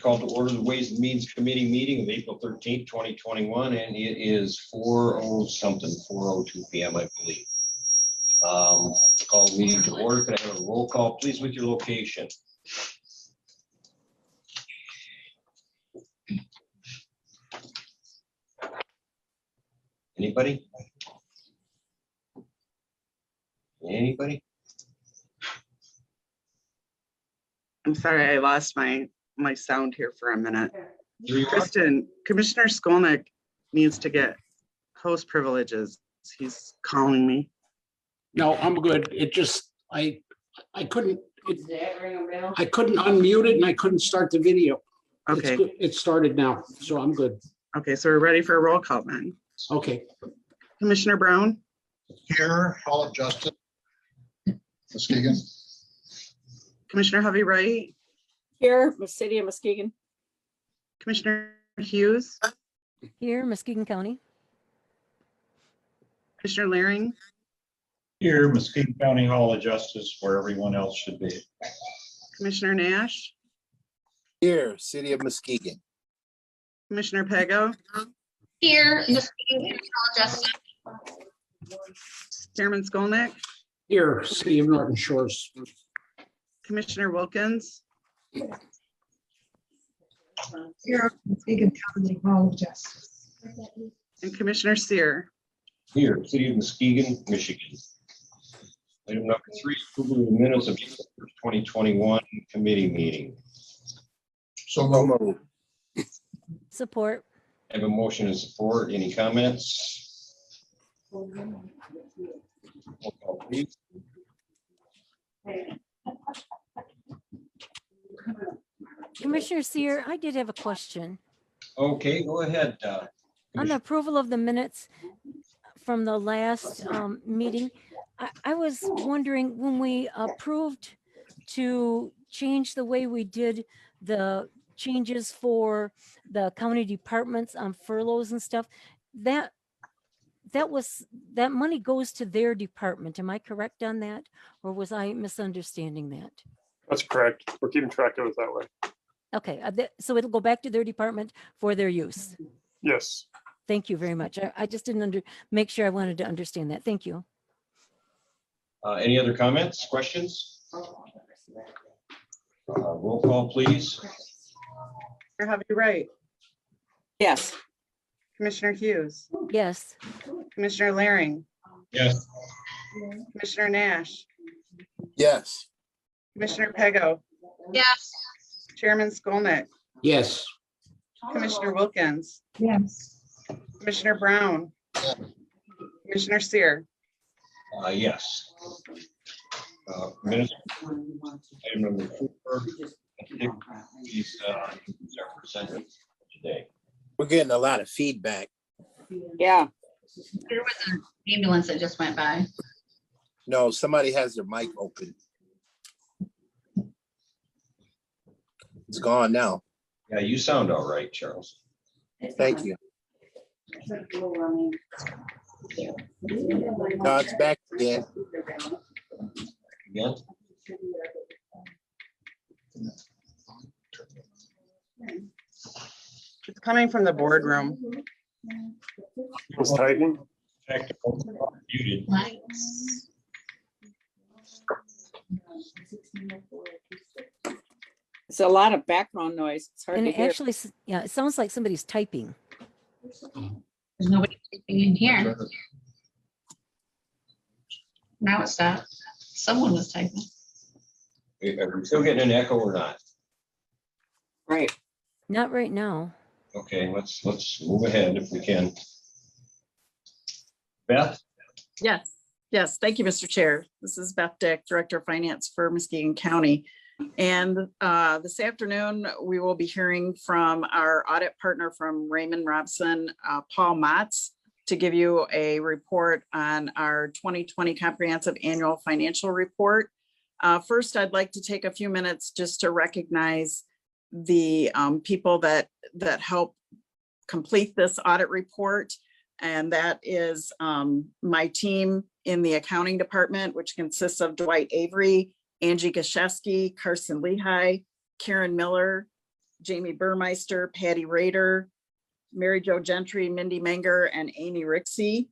call to order the Ways and Means Committee meeting of April 13th, 2021, and it is 4:02 p.m., I believe. Call the meeting to order. Can I have a roll call, please, with your location? Anybody? Anybody? I'm sorry, I lost my sound here for a minute. Kristen, Commissioner Skolnick needs to get host privileges. He's calling me. No, I'm good. It just, I couldn't unmute it and I couldn't start the video. It's Okay, good. It started now, so I'm good. okay, so we're ready for a roll call then. Okay, Commissioner Brown, Here, Hall of Justice. Muskegon. Commissioner Hovey Wright, Here, City of Muskegon. Commissioner Hughes, Here, Muskegon County. Commissioner Laring, Here, Muskegon County Hall of Justice, where everyone else should be. Commissioner Nash, Here, City of Muskegon. Commissioner Pego, Here, Muskegon County Hall of Justice. Chairman Skolnick, here, City of Norton Shores. Commissioner Wilkins, Here, Muskegon County Hall of Justice. and Commissioner Sear. Here, City of Muskegon, Michigan. Item number 3, approval of the minutes of April 1st, 2021 committee meeting. So So moved. moved. Support. I have a motion and support. Any comments? Roll call, please. Commissioner Sear, I did have a question. Okay, go ahead. On the approval of the minutes from the last meeting, I was wondering when we approved to change the way we did the changes for the county departments on furloughs and stuff, that money goes to their department. Am I correct on that? Or was I misunderstanding that? That's correct. We're keeping track of it that way. Okay, so it'll go back to their department for their use. Yes. Thank you very much. I just didn't make sure I wanted to understand that. Thank you. Any other comments, questions? Roll call, please. Commissioner Hovey Wright, Yes. Commissioner Hughes, Yes. Commissioner Laring, Yes. Commissioner Nash, Yes. Commissioner Pego, Yes. Chairman Skolnick, Yes, Commissioner Wilkins, Yes. Commissioner Brown, Commissioner Sear. Yes. Minutes. Item number 4. These are presented today. We're getting a lot of feedback. Yeah. There was an ambulance that just went by. No, somebody has their mic open. It's gone now. Yeah, you sound all right, Charles. Thank you. No, it's back again. Again? It's coming from the boardroom. It's typing. Technical, muted. Lights. It's a lot of background noise. It's hard And to it hear. actually, yeah, it sounds like somebody's typing. There's nobody typing in here. Now it stopped. Someone was typing. Are we still getting an echo or not? Right. Not right now. Okay, let's move ahead if we can. Beth? Yes, yes. Thank you, Mr. Chair. This is Beth Dick, Director of Finance for Muskegon County. And this afternoon, we will be hearing from our audit partner from Raymond Robson, Paul Motz, to give you a report on our 2020 Comprehensive Annual Financial Report. First, I'd like to take a few minutes just to recognize the people that help complete this audit report. And that is my team in the accounting department, which consists of Dwight Avery, Angie Gashevsky, Carson Lehigh, Karen Miller, Jamie Burmeister, Patty Rader, Mary Jo Gentry, Mindy Menger, and Amy Rixey.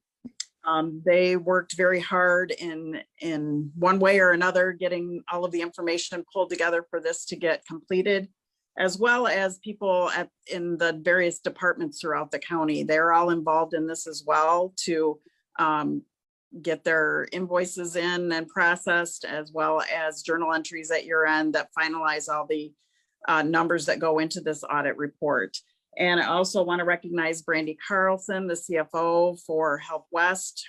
They worked very hard in one way or another, getting all of the information pulled together for this to get completed, as well as people in the various departments throughout the county. They're all involved in this as well to get their invoices in and processed, as well as journal entries at year end that finalize all the numbers that go into this audit report. And I also want to recognize Brandy Carlson, the CFO for Help West.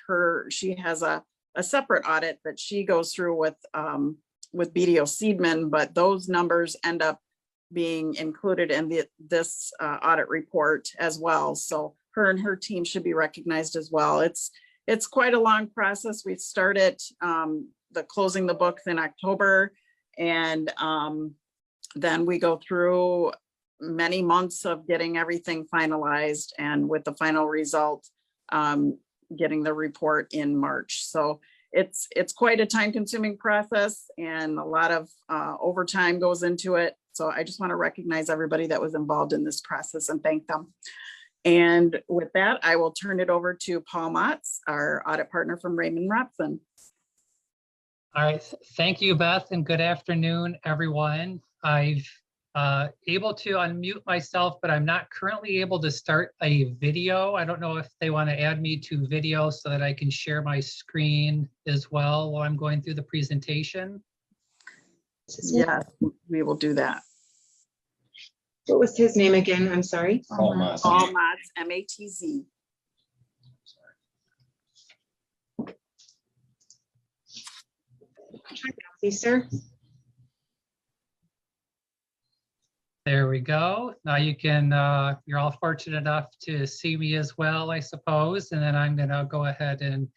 She has a separate audit that she goes through with BDO Seidman, but those numbers end up being included in this audit report as well. So her and her team should be recognized as well. It's quite a long process. We started the closing the books in October, and then we go through many months of getting everything finalized, and with the final result, getting the report in March. So it's quite a time-consuming process, and a lot of overtime goes into it. So I just want to recognize everybody that was involved in this process and thank them. And with that, I will turn it over to Paul Motz, our audit partner from Raymond Robson. All right, thank you, Beth, and good afternoon, everyone. I've able to unmute myself, but I'm not currently able to start a video. I don't know if they want to add me to video so that I can share my screen as well while I'm going through the presentation. Yeah, we will do that. What was his name again? I'm sorry. Paul Motz. Paul Motz, M-A-T-Z. Please, sir. There we go. Now you can, you're all fortunate enough to see me as well, I suppose. And then I'm gonna go ahead and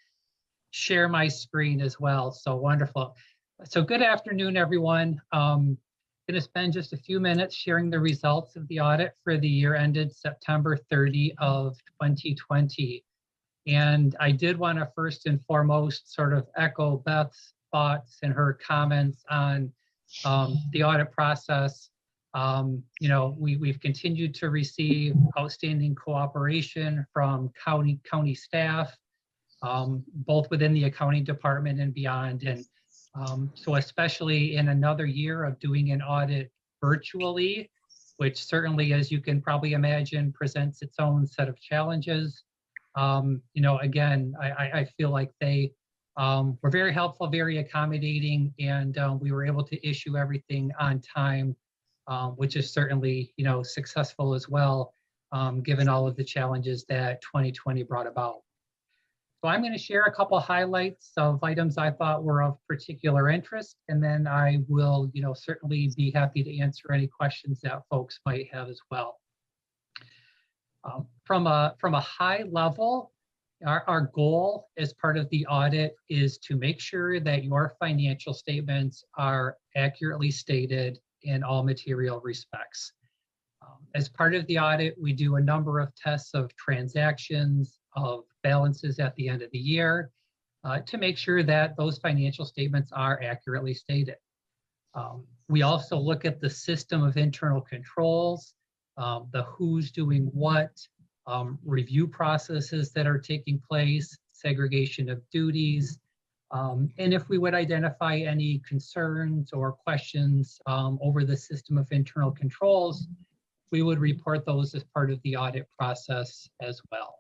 share my screen as well. So wonderful. So good afternoon, everyone. Gonna spend just a few minutes sharing the results of the audit for the year ended September 30 of 2020. And I did want to first and foremost sort of echo Beth's thoughts and her comments on the audit process. You know, we've continued to receive outstanding cooperation from county staff, both within the accounting department and beyond. And so especially in another year of doing an audit virtually, which certainly, as you can probably imagine, presents its own set of challenges. You know, again, I feel like they were very helpful, very accommodating, and we were able to issue everything on time, which is certainly, you know, successful as well, given all of the challenges that 2020 brought about. So I'm going to share a couple highlights of items I thought were of particular interest, and then I will, you know, certainly be happy to answer any questions that folks might have as well. From a high level, our goal as part of the audit is to make sure that your financial statements are accurately stated in all material respects. As part of the audit, we do a number of tests of transactions, of balances at the end of the year, to make sure that those financial statements are accurately stated. We also look at the system of internal controls, the who's doing what, review processes that are taking place, segregation of duties, and if we would identify any concerns or questions over the system of internal controls, we would report those as part of the audit process as well.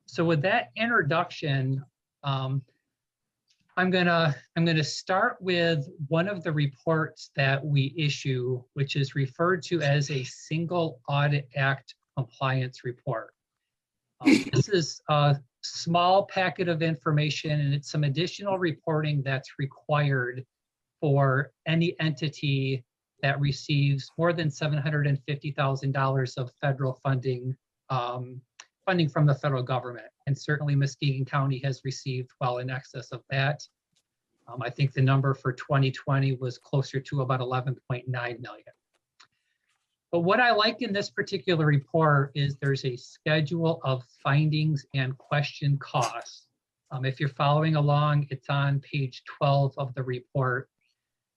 So with that introduction, I'm gonna start with one of the reports that we issue, which is referred to as a Single Audit Act compliance report. This is a small packet of information, and it's some additional reporting that's required for any entity that receives more than $750,000 of federal funding, funding from the federal government. And certainly Muskegon County has received well in excess of that. I think the number for 2020 was closer to about 11.9 million. But what I like in this particular report is there's a schedule of findings and question costs. If you're following along, it's on page 12 of the report.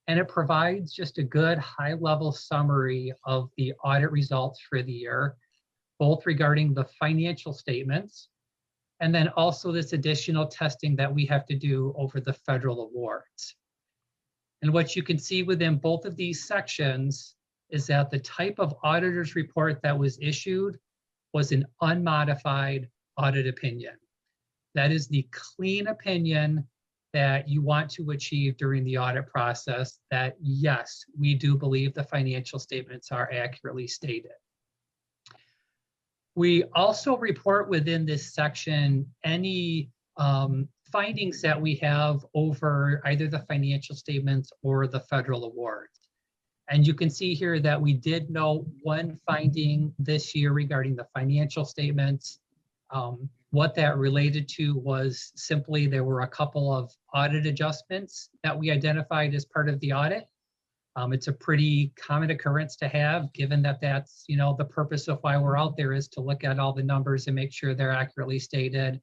and it provides just a good high-level summary of the audit results for the year, both regarding the financial statements and then also this additional testing that we have to do over the federal awards. And what you can see within both of these sections is that the type of auditor's report that was issued was an unmodified audit opinion. That is the clean opinion that you want to achieve during the audit process, that yes, we do believe the financial statements are accurately stated. We also report within this section any findings that we have over either the financial statements or the federal awards. And you can see here that we did note one finding this year regarding the financial statements. What that related to was simply there were a couple of audit adjustments that we identified as part of the audit. It's a pretty common occurrence to have, given that that's, you know, the purpose of why we're out there is to look at all the numbers and make sure they're accurately stated.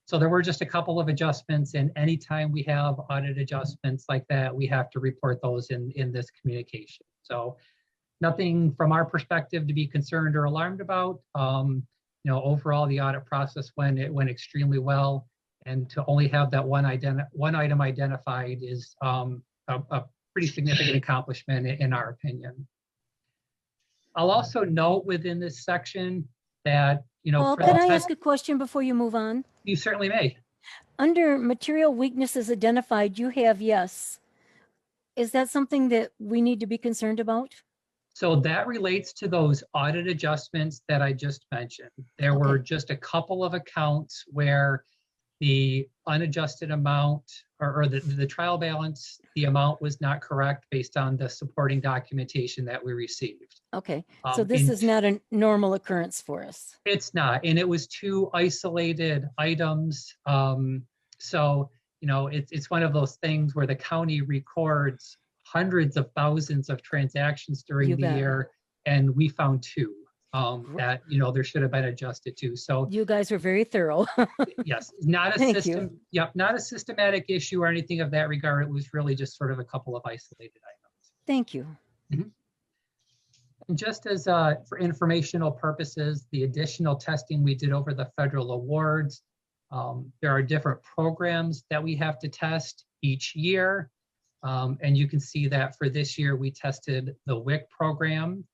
So there were just a couple of adjustments, and anytime we have audit adjustments like that, we have to report those in this communication. So nothing from our perspective to be concerned or alarmed about. You know, overall, the audit process went extremely well, and to only have that one item identified is a pretty significant accomplishment in our opinion. I'll also note within this section that, you know, Paul, can I ask a question before you move on? You certainly may. Under material weaknesses identified, you have yes. Is that something that we need to be concerned about? So that relates to those audit adjustments that I just mentioned. There were just a couple of accounts where the unadjusted amount or the trial balance, the amount was not correct based on the supporting documentation that we received. Okay, so this is not a normal occurrence for us. It's not, and it was two isolated items. So, you know, it's one of those things where the county records hundreds of thousands of transactions during the year, and we found two that, you know, there should have been adjusted to. So you guys were very thorough. yes, not a Thank system. you. Yep, not a systematic issue or anything of that regard. It was really just sort of a couple of isolated items. Thank you. And just as for informational purposes, the additional testing we did over the federal awards, there are different programs that we have to test each year. And you can see that for this year, we tested the WIC program.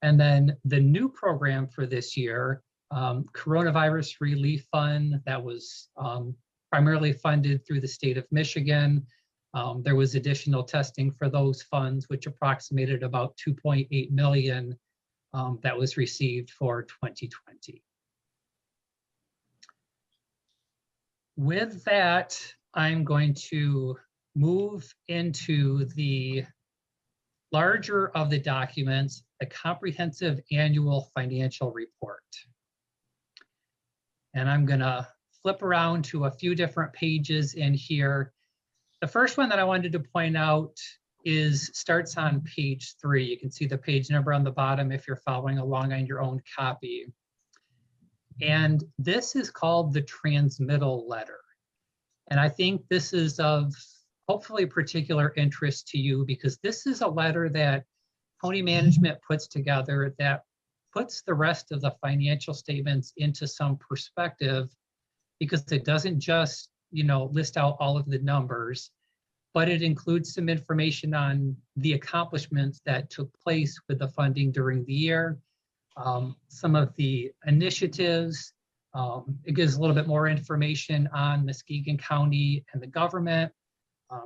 And then the new program for this year, Coronavirus Relief Fund, that was primarily funded through the state of Michigan. There was additional testing for those funds, which approximated about 2.8 million that was received for 2020. With that, I'm going to move into the larger of the documents, the comprehensive annual financial report. And I'm gonna flip around to a few different pages in here. The first one that I wanted to point out starts on page 3. You can see the page number on the bottom if you're following along on your own copy. And this is called the transmittal letter. And I think this is of hopefully particular interest to you because this is a letter that county management puts together that puts the rest of the financial statements into some perspective, because it doesn't just, you know, list out all of the numbers, but it includes some information on the accomplishments that took place with the funding during the year, some of the initiatives. It gives a little bit more information on Muskegon County and the government.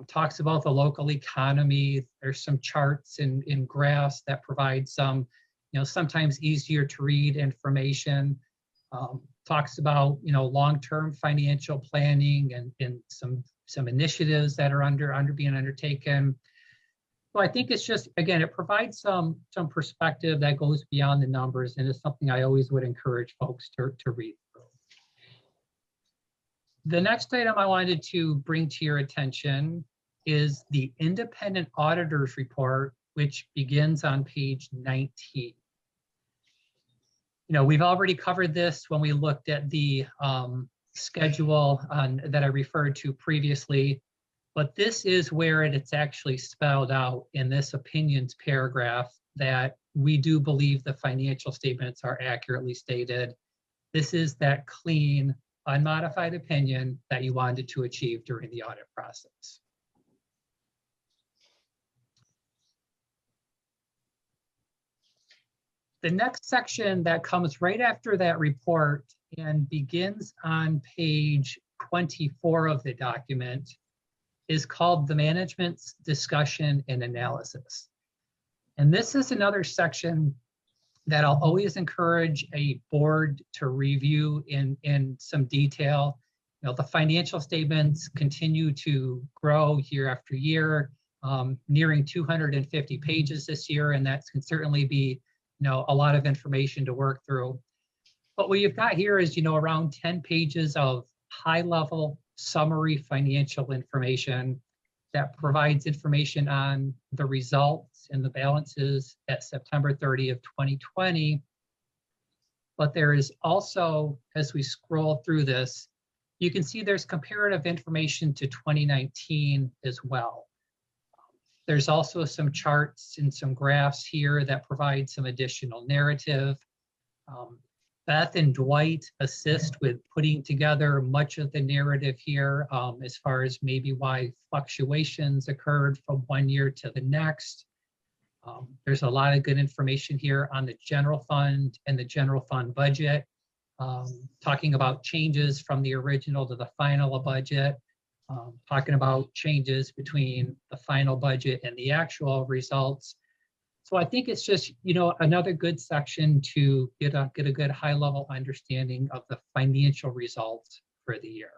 Talks about the local economy. There's some charts and graphs that provide some, you know, sometimes easier to read information. Talks about, you know, long-term financial planning and some initiatives that are being undertaken. So I think it's just, again, it provides some perspective that goes beyond the numbers, and it's something I always would encourage folks to read through. The next item I wanted to bring to your attention is the independent auditor's report, which begins on page 19. You know, we've already covered this when we looked at the schedule that I referred to previously. But this is where it's actually spelled out in this opinions paragraph that we do believe the financial statements are accurately stated. This is that clean, unmodified opinion that you wanted to achieve during the audit process. The next section that comes right after that report and begins on page 24 of the document is called the management's discussion and analysis. And this is another section that I'll always encourage a board to review in some detail. You know, the financial statements continue to grow year after year, nearing 250 pages this year, and that can certainly be, you know, a lot of information to work through. But what you've got here is, you know, around 10 pages of high-level summary financial information that provides information on the results and the balances at September 30 of 2020. But there is also, as we scroll through this, you can see there's comparative information to 2019 as well. There's also some charts and some graphs here that provide some additional narrative. Beth and Dwight assist with putting together much of the narrative here as far as maybe why fluctuations occurred from one year to the next. There's a lot of good information here on the general fund and the general fund budget, talking about changes from the original to the final budget, talking about changes between the final budget and the actual results. So I think it's just, you know, another good section to get a good high level understanding of the financial results for the year.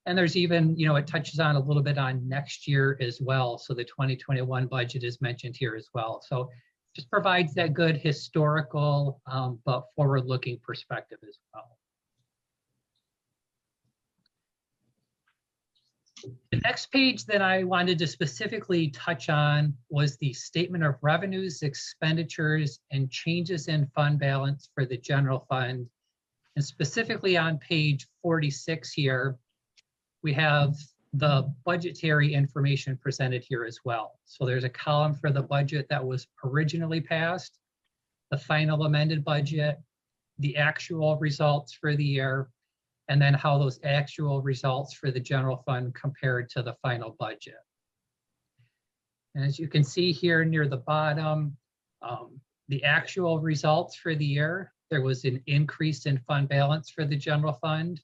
And there's even, you know, it touches on a little bit on next year as well. So the 2021 budget is mentioned here as well. So just provides that good historical but forward-looking perspective as well. The next page that I wanted to specifically touch on was the statement of revenues, expenditures, and changes in fund balance for the general fund. And specifically on page 46 here, we have the budgetary information presented here as well. So there's a column for the budget that was originally passed, the final amended budget, the actual results for the year, and then how those actual results for the general fund compared to the final budget. And as you can see here near the bottom, the actual results for the year, there was an increase in fund balance for the general fund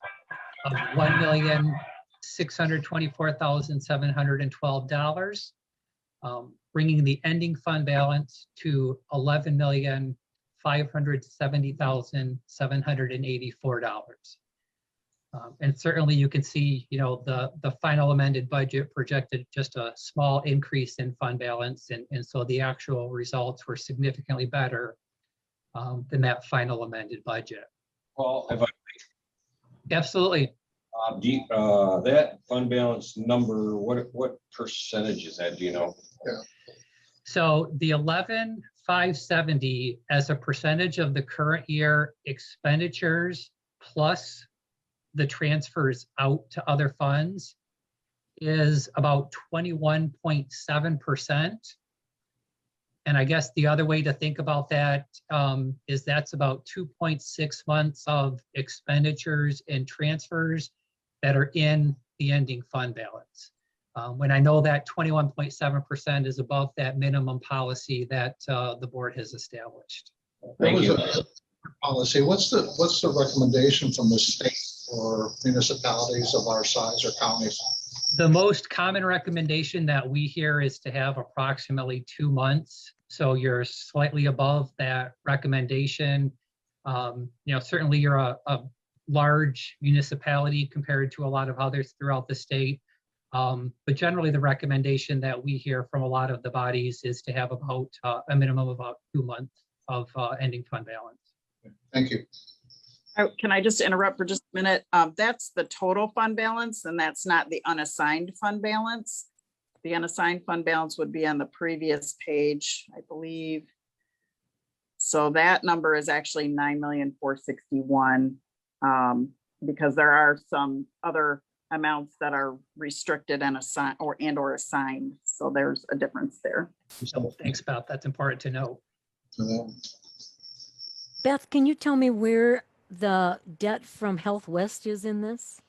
of $1,624,712, bringing the ending fund balance to $11,570,784. And certainly you can see, you know, the final amended budget projected just a small increase in fund balance. And so the actual results were significantly better than that final amended budget. Well, if I Absolutely. that fund balance number, what percentage is that? Do you know? Yeah. So the 11,570 as a percentage of the current year expenditures plus the transfers out to other funds is about 21.7%. And I guess the other way to think about that is that's about 2.6 months of expenditures and transfers that are in the ending fund balance. When I know that 21.7% is above that minimum policy that the board has established. Thank you. Policy. What's the recommendation from the state or municipalities of our size or counties? The most common recommendation that we hear is to have approximately 2 months. So you're slightly above that recommendation. You know, certainly you're a large municipality compared to a lot of others throughout the state. But generally the recommendation that we hear from a lot of the bodies is to have about a minimum of about 2 months of ending fund balance. Thank you. Can I just interrupt for just a minute? That's the total fund balance, and that's not the unassigned fund balance. The unassigned fund balance would be on the previous page, I believe. So that number is actually 9,461,000 because there are some other amounts that are restricted and assigned or assigned. So there's a difference there. So thanks, Beth. That's important to know. Beth, can you tell me where the debt from Health West is in this?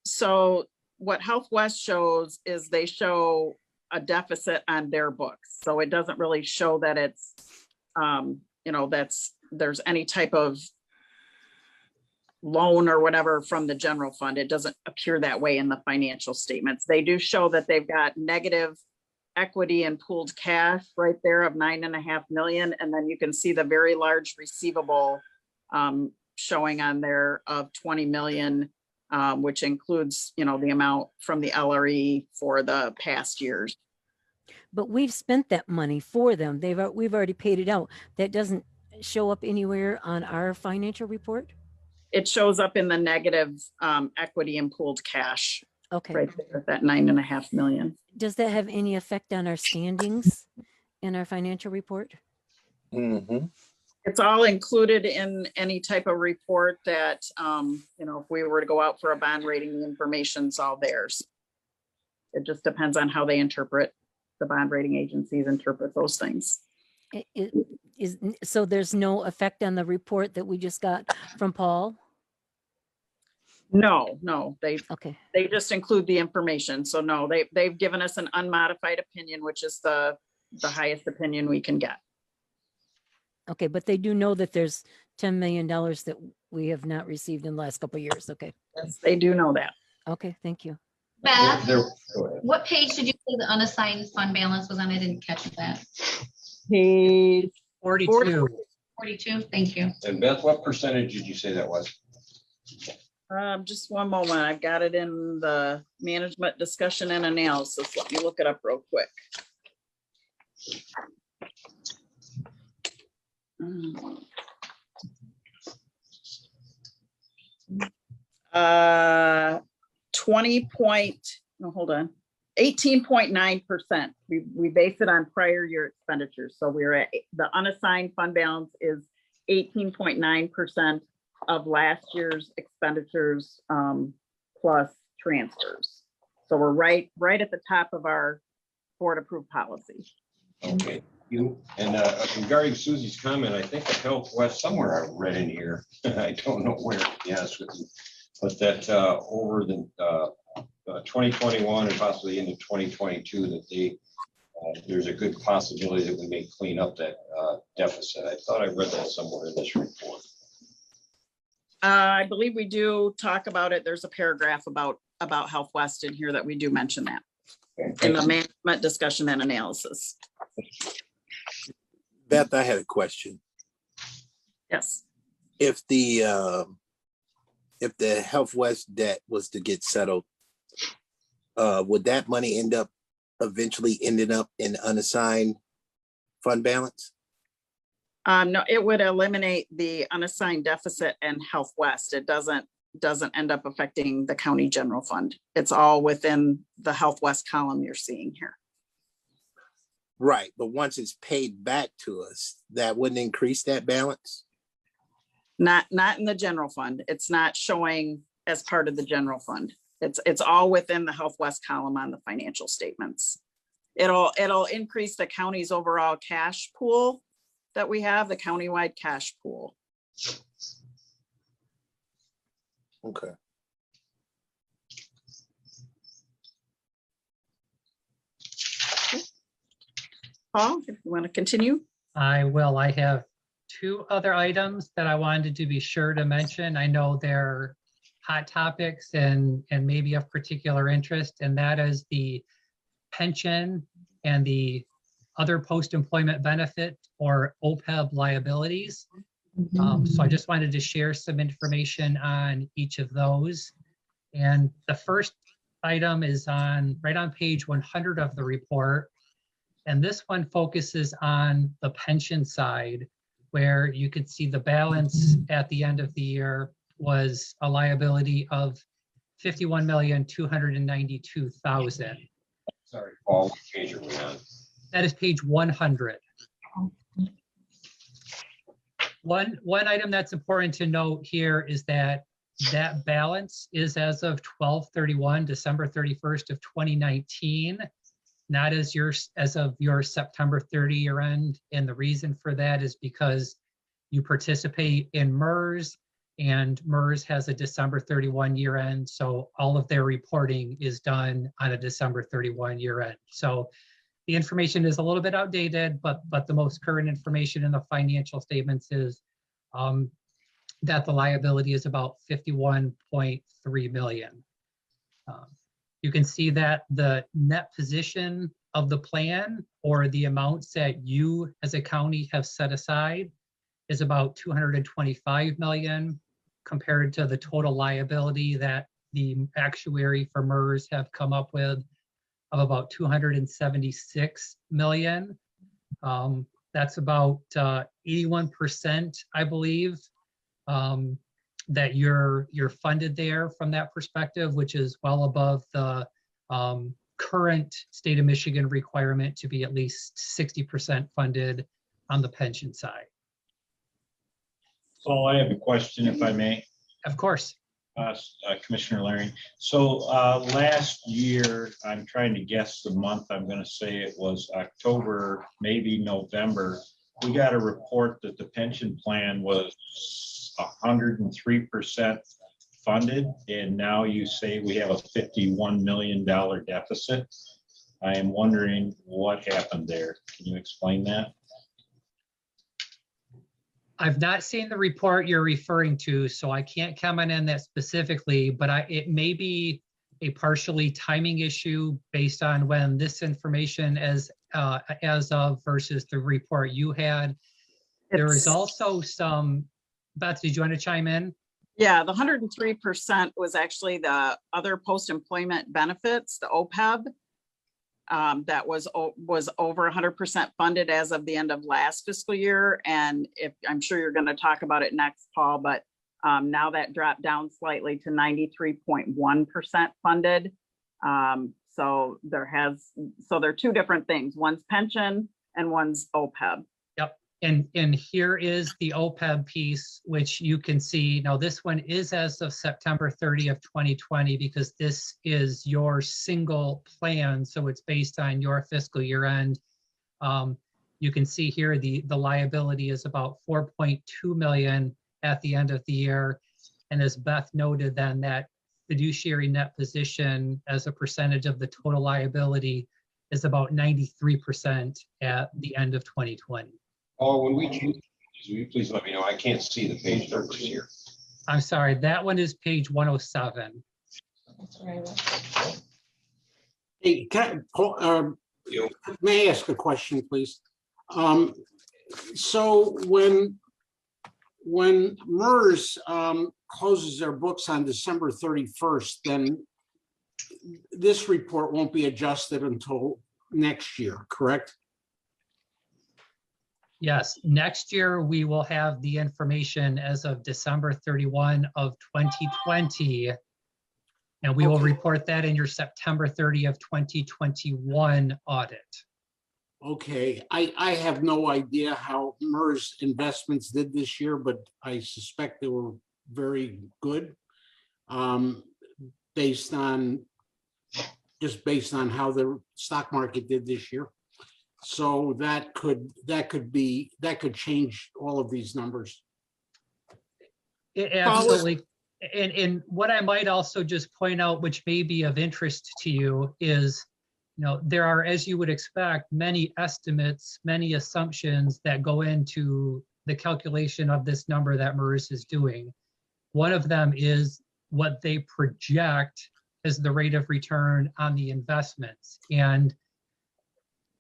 So what Health West shows is they show a deficit on their books. So it doesn't really show that it's, there's any type of loan or whatever from the general fund. It doesn't appear that way in the financial statements. They do show that they've got negative equity and pooled cash right there of 9.5 million. And then you can see the very large receivable showing on there of 20 million, which includes, the amount from the LRE for the past years. But we've spent that money for them. We've already paid it out. That doesn't show up anywhere on our financial report? It shows up in the negative equity and pooled cash. Okay. Right there, that 9.5 million. Does that have any effect on our standings in our financial report? Mm-hmm. It's all included in any type of report that, if we were to go out for a bond rating, the information's all theirs. It just depends on how they interpret, the bond rating agencies interpret those things. So there's no effect on the report that we just got from Paul? No, they just include the information. So no, they've given us an unmodified opinion, which is the highest opinion we can get. Okay, but they do know that there's $10 million that we have not received in the last couple of years. Okay. Yes, they do know that. Okay, thank you. Beth, what page did you say the unassigned fund balance was on? I didn't catch that. Page 42. 42, thank you. And Beth, what percentage did you say that was? Just one moment. I've got it in the management discussion and analysis. Let me look it up real quick. 18.9%. We base it on prior year expenditures. So we're at the unassigned fund balance is 18.9% of last year's expenditures plus transfers. So we're right at the top of our board approved policy. Okay, you, and regarding Susie's comment, I think the Health West, somewhere I read in here, I don't know where, to be honest with you, but that over the 2021 and possibly into 2022, that there's a good possibility that we may clean up that deficit. I thought I read that somewhere in this report. I believe we do talk about it. There's a paragraph about Health West in here that we do mention that in the management discussion and analysis. Beth, I had a question. Yes. If the Health West debt was to get settled, would that money eventually ended up in unassigned fund balance? No, it would eliminate the unassigned deficit and Health West. It doesn't end up affecting the county general fund. It's all within the Health West column you're seeing here. Right, but once it's paid back to us, that wouldn't increase that balance? Not in the general fund. It's not showing as part of the general fund. It's all within the Health West column on the financial statements. It'll increase the county's overall cash pool that we have, the countywide cash pool. Okay. Paul, if you want to continue. I will. I have two other items that I wanted to be sure to mention. I know they're hot topics and maybe of particular interest, and that is the pension and the other post-employment benefit or OPEB liabilities. So I just wanted to share some information on each of those. And the first item is right on page 100 of the report. And this one focuses on the pension side, where you could see the balance at the end of the year was a liability of $51,292,000. Sorry, Paul, what page are we on? That is page 100. One item that's important to note here is that that balance is as of 12/31, December 31st of 2019, not as of your September 30 year end. And the reason for that is because you participate in MERS, and MERS has a December 31 year end. So all of their reporting is done on a December 31 year end. So the information is a little bit outdated, but the most current information in the financial statements is that the liability is about 51.3 million. You can see that the net position of the plan, or the amounts that you as a county have set aside, is about 225 million compared to the total liability that the actuary for MERS have come up with of about 276 million. That's about 81%, I believe, that you're funded there from that perspective, which is well above the current state of Michigan requirement to be at least 60% funded on the pension side. So I have a question, if I may. Of course. Commissioner Larry. So last year, I'm trying to guess the month, I'm going to say it was October, maybe November. We got a report that the pension plan was 103% funded, and now you say we have a $51 million deficit. I am wondering what happened there. Can you explain that? I've not seen the report you're referring to, so I can't comment on that specifically, but it may be a partially timing issue based on when this information as of versus the report you had. There is also some, Beth, did you want to chime in? Yeah, the 103% was actually the other post-employment benefits, the OPEB. That was over 100% funded as of the end of last fiscal year. And if I'm sure you're going to talk about it next, Paul, but now that dropped down slightly to 93.1% funded. So there are two different things. One's pension and one's OPEB. Yep. And here is the OPEB piece, which you can see. Now, this one is as of September 30 of 2020, because this is your single plan. So it's based on your fiscal year end. You can see here the liability is about 4.2 million at the end of the year. And as Beth noted, then that fiduciary net position as a percentage of the total liability is about 93% at the end of 2020. Oh, when we choose, will you please let me know? I can't see the page numbers here. I'm sorry, that one is page 107. Hey, may I ask a question, please? So when MERS closes their books on December 31st, then this report won't be adjusted until next year, correct? Yes, next year we will have the information as of December 31 of 2020. And we will report that in your September 30 of 2021 audit. Okay, I have no idea how MERS investments did this year, but I suspect they were very good, based on how the stock market did this year. So that could change all of these numbers. Absolutely. And what I might also just point out, which may be of interest to you, is, there are, as you would expect, many estimates, many assumptions that go into the calculation of this number that MERS is doing. One of them is what they project as the rate of return on the investments. And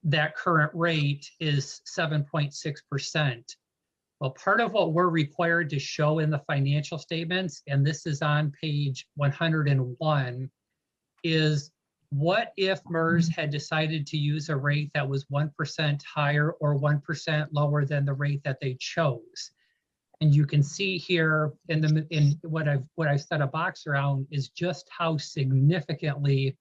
that current rate is 7.6%. Well, part of what we're required to show in the financial statements, and this is on page 101, is what if MERS had decided to use a rate that was 1% higher or 1% lower than the rate that they chose? And you can see here in what I've set a box around is just how significantly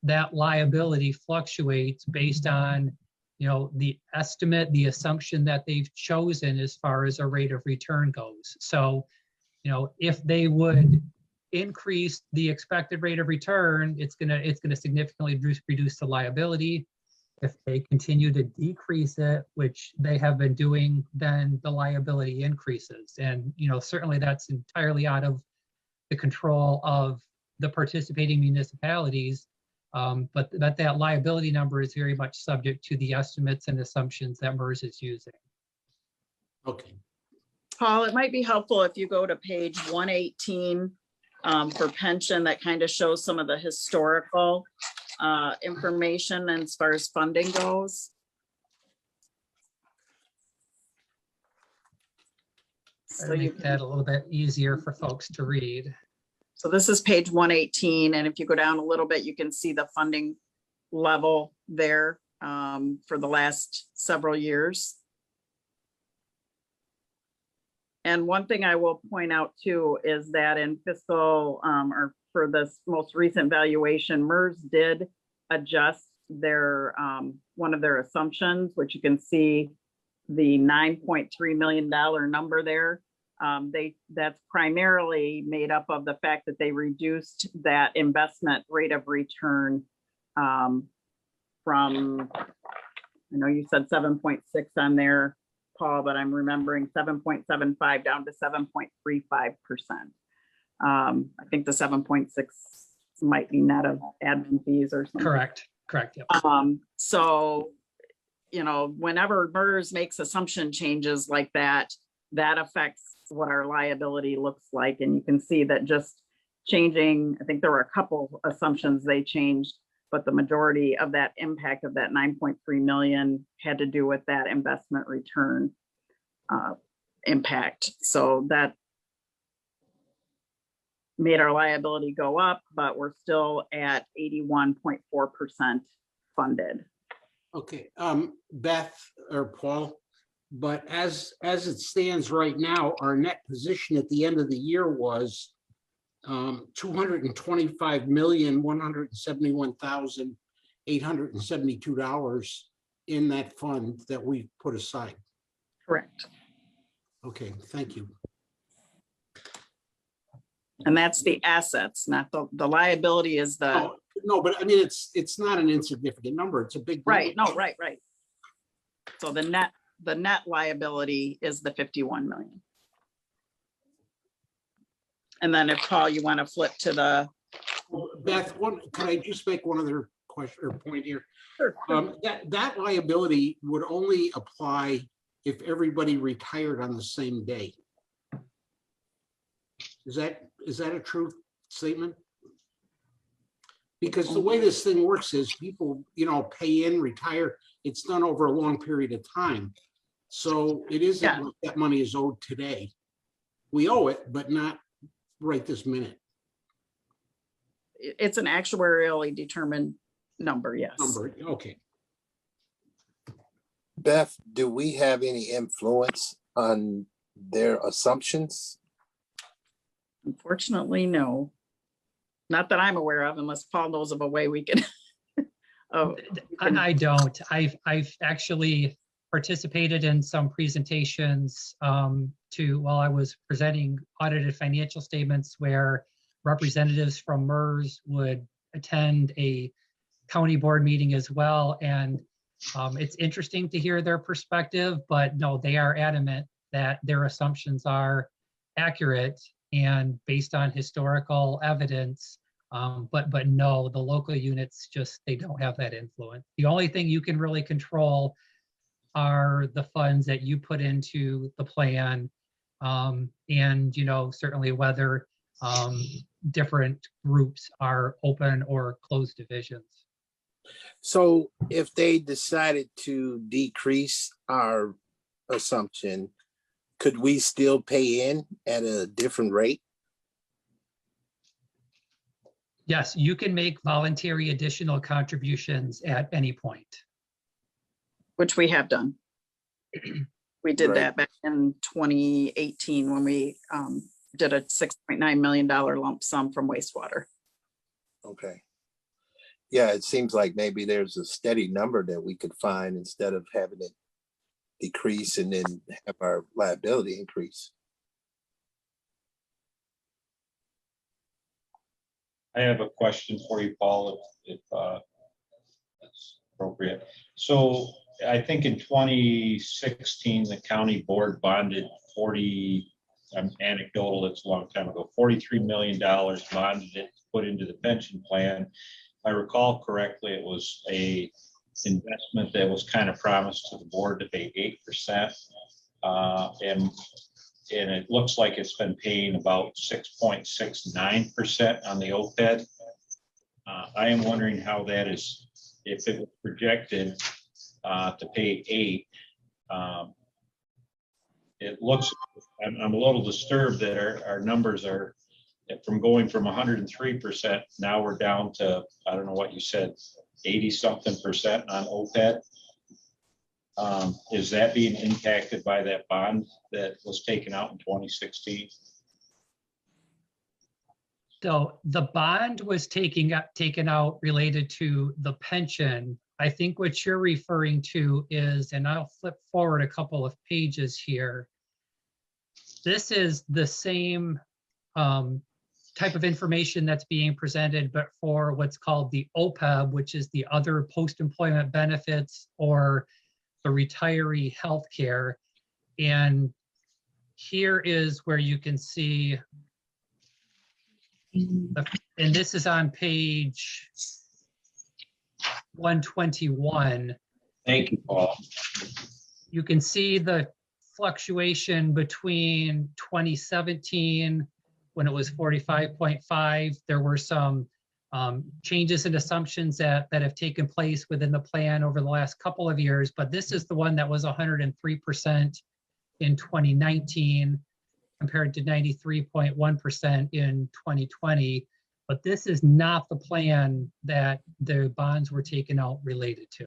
that liability fluctuates based on, the estimate, the assumption that they've chosen as far as a rate of return goes. So if they would increase the expected rate of return, it's gonna significantly reduce the liability. If they continue to decrease it, which they have been doing, then the liability increases. And, certainly that's entirely out of the control of the participating municipalities. But that liability number is very much subject to the estimates and assumptions that MERS is using. Okay. Paul, it might be helpful if you go to page 118 for pension, that kind of shows some of the historical information as far as funding goes. So make that a little bit easier for folks to read. So this is page 118, and if you go down a little bit, you can see the funding level there for the last several years. And one thing I will point out too is that in fiscal or for this most recent valuation, MERS did adjust their one of their assumptions, which you can see the $9.3 million number there. That's primarily made up of the fact that they reduced that investment rate of return from, I know you said 7.6 on there, Paul, but I'm remembering 7.75 down to 7.35%. I think the 7.6 might be net of admin fees or something. Correct. Yep. So, whenever MERS makes assumption changes like that, that affects what our liability looks like. And you can see that just changing, I think there were a couple assumptions they changed, but the majority of that impact of that 9.3 million had to do with that investment return impact. So that made our liability go up, but we're still at 81.4% funded. Okay, Beth or Paul, but as it stands right now, our net position at the end of the year was $225,171,872 in that fund that we put aside. Correct. Okay, thank you. And that's the assets, not the liability is the. Oh, no, but I mean, it's not an insignificant number. It's a big number. Right, no, right. So the net liability is the 51 million. And then if Paul, you want to flip to the. Beth, can I just make one other question or point here? Sure. That liability would only apply if everybody retired on the same day. Is that a true statement? Because the way this thing works is people, pay in, retire. It's done over a long period of time. So it isn't like that money is owed today. We owe it, but not right this minute. It's an actuarially determined number, yes. Okay. Beth, do we have any influence on their assumptions? Unfortunately, no. Not that I'm aware of, unless Paul knows of a way we can. I don't. I've actually participated in some presentations while I was presenting audited financial statements where representatives from MERS would attend a county board meeting as well. And it's interesting to hear their perspective, but no, they are adamant that their assumptions are accurate and based on historical evidence. But no, the local units they don't have that influence. The only thing you can really control are the funds that you put into the plan, and certainly whether different groups are open or closed divisions. So if they decided to decrease our assumption, could we still pay in at a different rate? Yes, you can make voluntary additional contributions at any point. Which we have done. We did Right. that back in 2018 when we did a $6.9 million lump sum from wastewater. Okay. Yeah, it seems like maybe there's a steady number that we could find instead of having it decrease and then have our liability increase. I have a question for you, Paul, if that's appropriate. So I think in 2016, the county board bonded 40, I'm anecdotal, it's a long time ago, $43 million bonded it, put into the pension plan. If I recall correctly, it was a investment that was kind of promised to the board to pay 8%. And it looks like it's been paying about 6.69% on the OPEB. I am wondering how that is, if it was projected to pay 8. It looks, I'm a little disturbed that our numbers are from going from 103%. Now we're down to, I don't know what you said, 80-something% on OPEB. Is that being impacted by that bond that was taken out in 2016? So the bond was taken out related to the pension. I think what you're referring to is, and I'll flip forward a couple of pages here. This is the same type of information that's being presented, but for what's called the OPEB, which is the other post-employment benefits or the retiree health care. And here is where you can see, and this is on page 121. Thank you, Paul. You can see the fluctuation between 2017, when it was 45.5. There were some changes in assumptions that have taken place within the plan over the last couple of years, but this is the one that was 103% in 2019 compared to 93.1% in 2020. But this is not the plan that the bonds were taken out related to.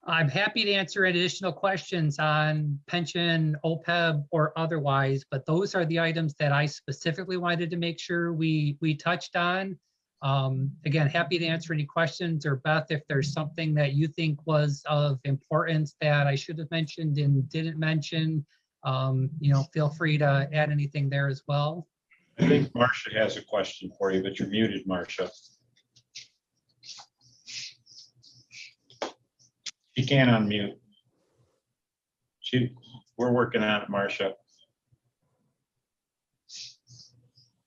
I'm happy to answer any additional questions on pension, OPEB, or otherwise, but those are the items that I specifically wanted to make sure we touched on. Again, happy to answer any questions, or Beth, if there's something that you think was of importance that I should have mentioned and didn't mention, feel free to add anything there as well. I think Marcia has a question for you, but you're muted, Marcia. You can't unmute. We're working on it, Marcia.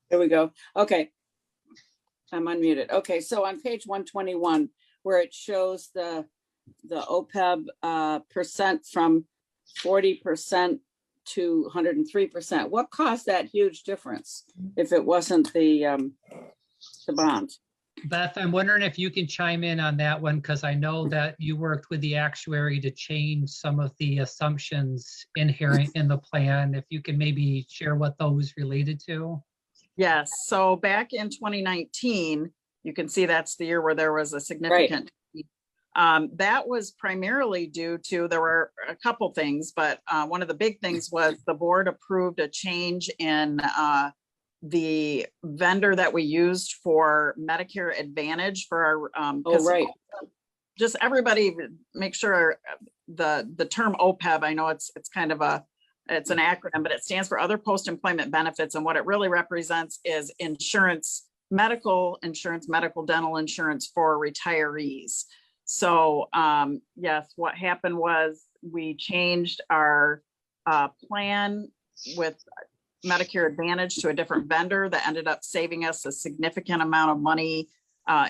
There we go. Okay. I'm unmuted. Okay, so on page 121, where it shows the OPEB percent from 40% to 103%, what caused that huge difference if it wasn't the bond? Beth, I'm wondering if you can chime in on that one, because I know that you worked with the actuary to change some of the assumptions inherent in the plan. If you can maybe share what those related to. Yes, so back in 2019, you can see that's the year where there was a significant. That was primarily due to, there were a couple things, but one of the big things was the board approved a change in the vendor that we used for Medicare Advantage for our, just everybody make sure the term OPEB, I know it's kind of it's an acronym, but it stands for other post-employment benefits. And what it really represents is insurance, medical insurance, medical dental insurance for retirees. So yes, what happened was we changed our plan with Medicare Advantage to a different vendor that ended up saving us a significant amount of money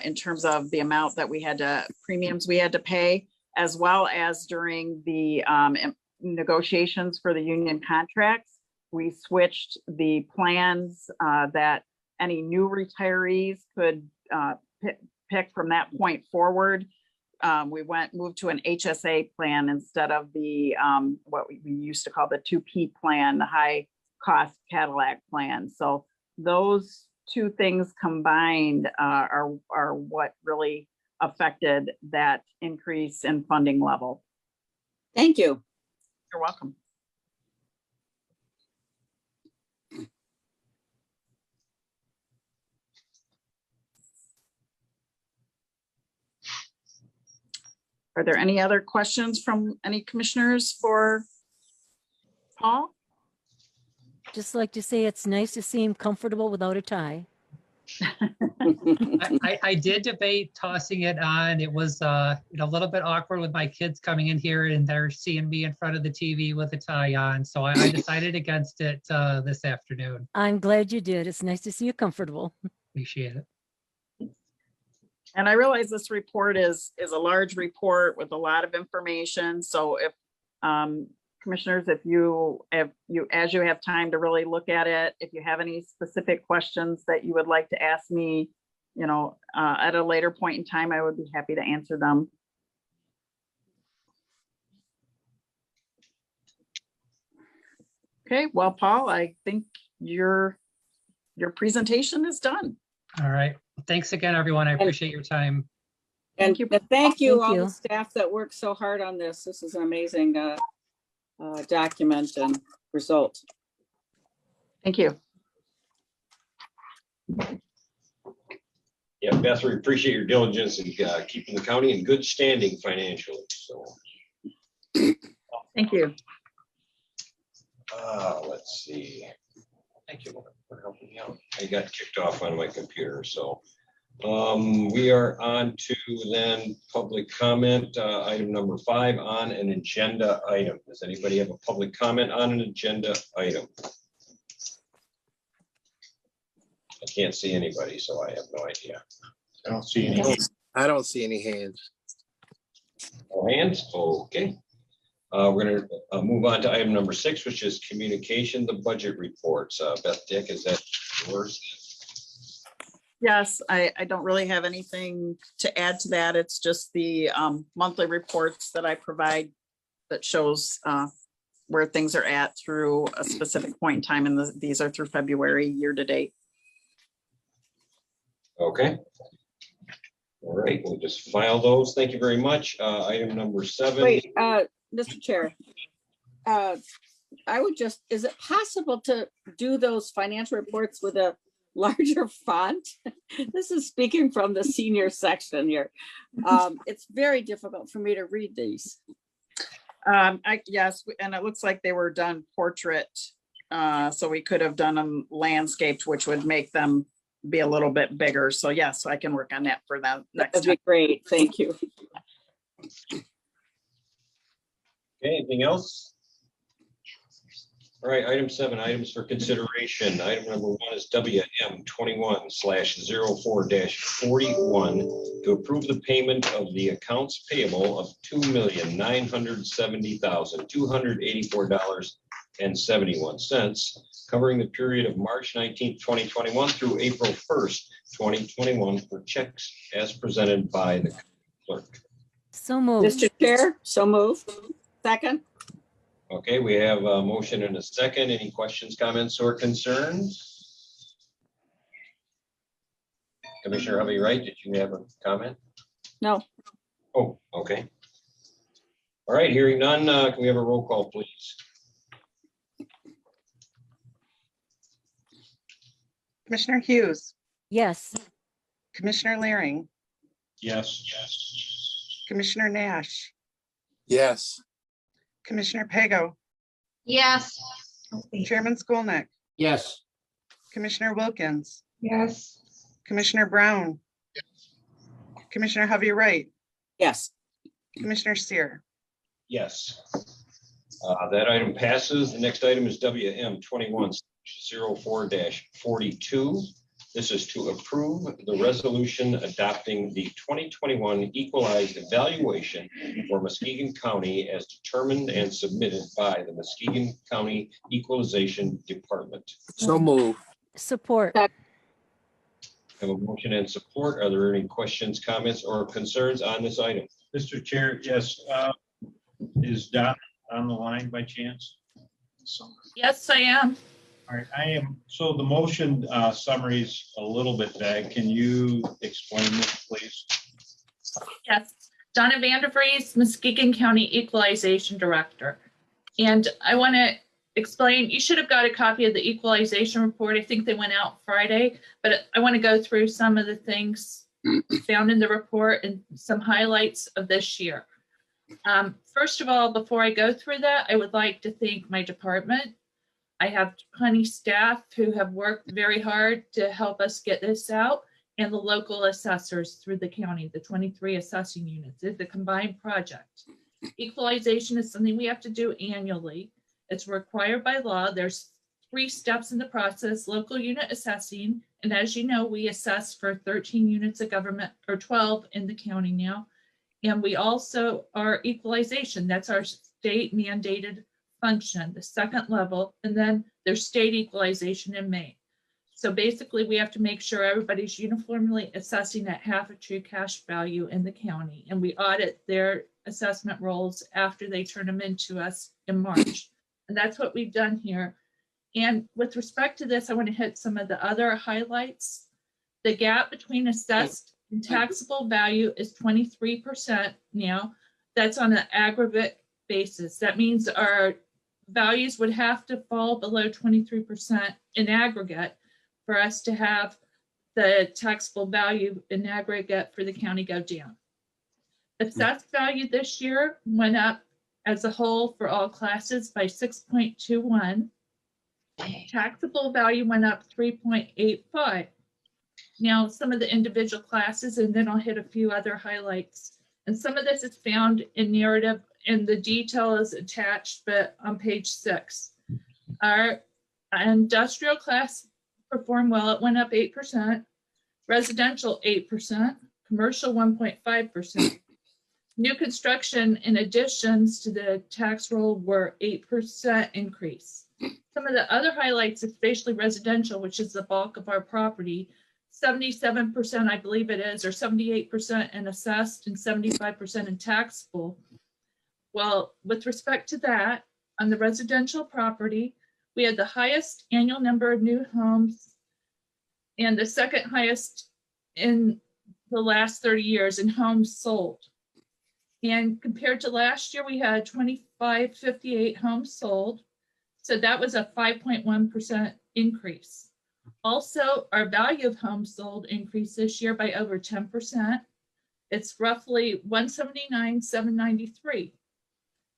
in terms of the amount that we had to, premiums we had to pay, as well as during the negotiations for the union contracts. We switched the plans that any new retirees could pick from that point forward. We moved to an HSA plan instead of the what we used to call the 2P plan, the high cost Cadillac plan. So those two things combined are what really affected that increase in funding level. Thank you. You're welcome. Are there any other questions from any commissioners for Paul? Just like to say it's nice to see him comfortable without a tie. I did debate tossing it on. It was a little bit awkward with my kids coming in here and they're seeing me in front of the TV with a tie on. So I decided against it this afternoon. I'm glad you did. It's nice to see you comfortable. Appreciate it. And I realize this report is a large report with a lot of information. So if commissioners, if you as you have time to really look at it, if you have any specific questions that you would like to ask me, at a later point in time, I would be happy to answer them. Okay, well, Paul, I think your presentation is done. All right. Thanks again, everyone. I appreciate your time. And thank you Thank all you. the staff that worked so hard on this. This is an amazing document and result. Thank you. Yeah, Beth, we appreciate your diligence in keeping the county in good standing financially. So, Thank you. let's see. Thank you for helping me out. I got kicked off on my computer, so we are on to then public comment, item number 5 on an agenda item. Does anybody have a public comment on an agenda item? I can't see anybody, so I have no idea. I don't see any. I don't see any hands. No hands? Okay. We're going to move on to item number 6, which is communication, the budget reports. Beth Dick, is that yours? Yes, I don't really have anything to add to that. It's just the monthly reports that I provide that shows where things are at through a specific point in time, and these are through February year to date. Okay. All right, we'll just file those. Thank you very much. Item number 7. Wait, Mr. Chair. I would just, is it possible to do those financial reports with a larger font? This is speaking from the senior section here. It's very difficult for me to read these. Yes, and it looks like they were done portrait. So we could have done them landscaped, which would make them be a little bit bigger. So yes, I can work on that for that next That'd time. be great. Thank you. Okay, anything else? All right, item 7, items for consideration. Item number 1 is WM 21/04-41 to approve the payment of the accounts payable of $2,970,284.71, covering the period of March 19th, 2021 through April 1st, 2021 for checks as presented by the clerk. So moved. Mr. Chair, so moved. Second. Okay, we have a motion and a second. Any questions, comments, or concerns? Commissioner Hovey Wright, did you have a comment? No. Oh, okay. All right, hearing none, can we have a roll call, please? Commissioner Hughes, Yes. Commissioner Laring, Yes. Commissioner Nash, Yes. Commissioner Pago, Yes. Chairman Skolnick, Yes. Commissioner Wilkins, Yes. Commissioner Brown, Commissioner Hovey Wright, Yes. Commissioner Seer. Yes. That item passes. The next item is WM 21/04-42. This is to approve the resolution adopting the 2021 equalized evaluation for Muskegon County as determined and submitted by the Muskegon County Equalization Department. So move. Support. Have a motion and support. Are there any questions, comments, or concerns on this item? Mr. Chair, yes. Is Don on the line by chance? Yes, I am. All right, I am. So the motion summary is a little bit vague. Can you explain this, please? Yes, Donna Vandervries, Muskegon County Equalization Director. And I want to explain, you should have got a copy of the equalization report. I think they went out Friday, but I want to go through some of the things found in the report and some highlights of this year. First of all, before I go through that, I would like to thank my department. I have plenty staff who have worked very hard to help us get this out, and the local assessors through the county, the 23 assessing units. It's a combined project. Equalization is something we have to do annually. It's required by law. There's 3 steps in the process: local unit assessing. And as you know, we assess for 13 units of government, or 12 in the county now. And we also are equalization. That's our state mandated function, the second level. And then there's state equalization in Maine. So basically we have to make sure everybody's uniformly assessing at half a true cash value in the county. And we audit their assessment rolls after they turn them into us in March. And that's what we've done here. And with respect to this, I want to hit some of the other highlights. The gap between assessed and taxable value is 23% now. That's on an aggregate basis. That means our values would have to fall below 23% in aggregate for us to have the taxable value in aggregate for the county go down. Assessed value this year went up as a whole for all classes by 6.21. Taxable value went up 3.85. Now, some of the individual classes, and then I'll hit a few other highlights. And some of this is found in narrative, and the detail is attached, but on page 6. Our industrial class performed well. It went up 8%. Residential 8%. Commercial 1.5%. New construction in additions to the tax roll were 8% increase. Some of the other highlights, especially residential, which is the bulk of our property, 77%, I believe it is, or 78% in assessed and 75% in taxable. Well, with respect to that, on the residential property, we had the highest annual number of new homes and the second highest in the last 30 years in homes sold. And compared to last year, we had 2,558 homes sold. So that was a 5.1% increase. Also, our value of homes sold increased this year by over 10%. It's roughly 179,793.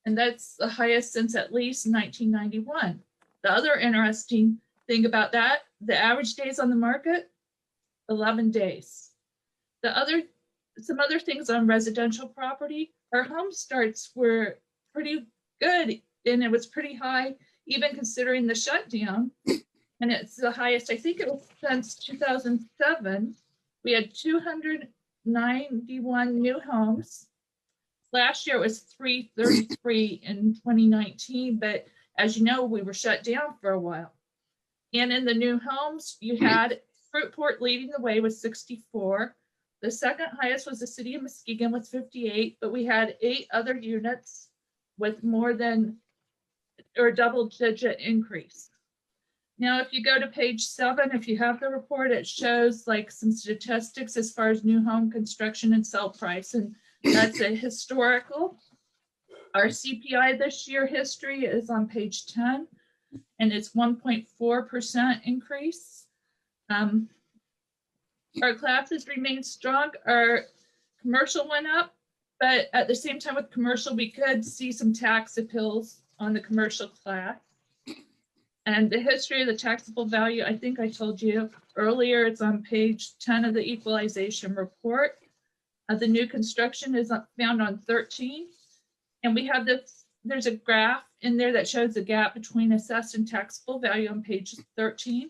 And that's the highest since at least 1991. The other interesting thing about that, the average days on the market, 11 days. Some other things on residential property, our home starts were pretty good and it was pretty high, even considering the shutdown. And it's the highest, I think it was since 2007. We had 291 new homes. Last year it was 333 in 2019, but as you know, we were shut down for a while. And in the new homes, you had Fruitport leading the way with 64. The second highest was the city of Muskegon with 58, but we had 8 other units with more than or double-digit increase. Now, if you go to page 7, if you have the report, it shows like some statistics as far as new home construction and sell price, and that's a historical. Our CPI this year history is on page 10, and it's 1.4% increase. Our classes remain strong. Our commercial went up, but at the same time with commercial, we could see some tax appeals on the commercial class. And the history of the taxable value, I think I told you earlier, it's on page 10 of the equalization report. The new construction is found on 13. And we have this, there's a graph in there that shows the gap between assessed and taxable value on page 13.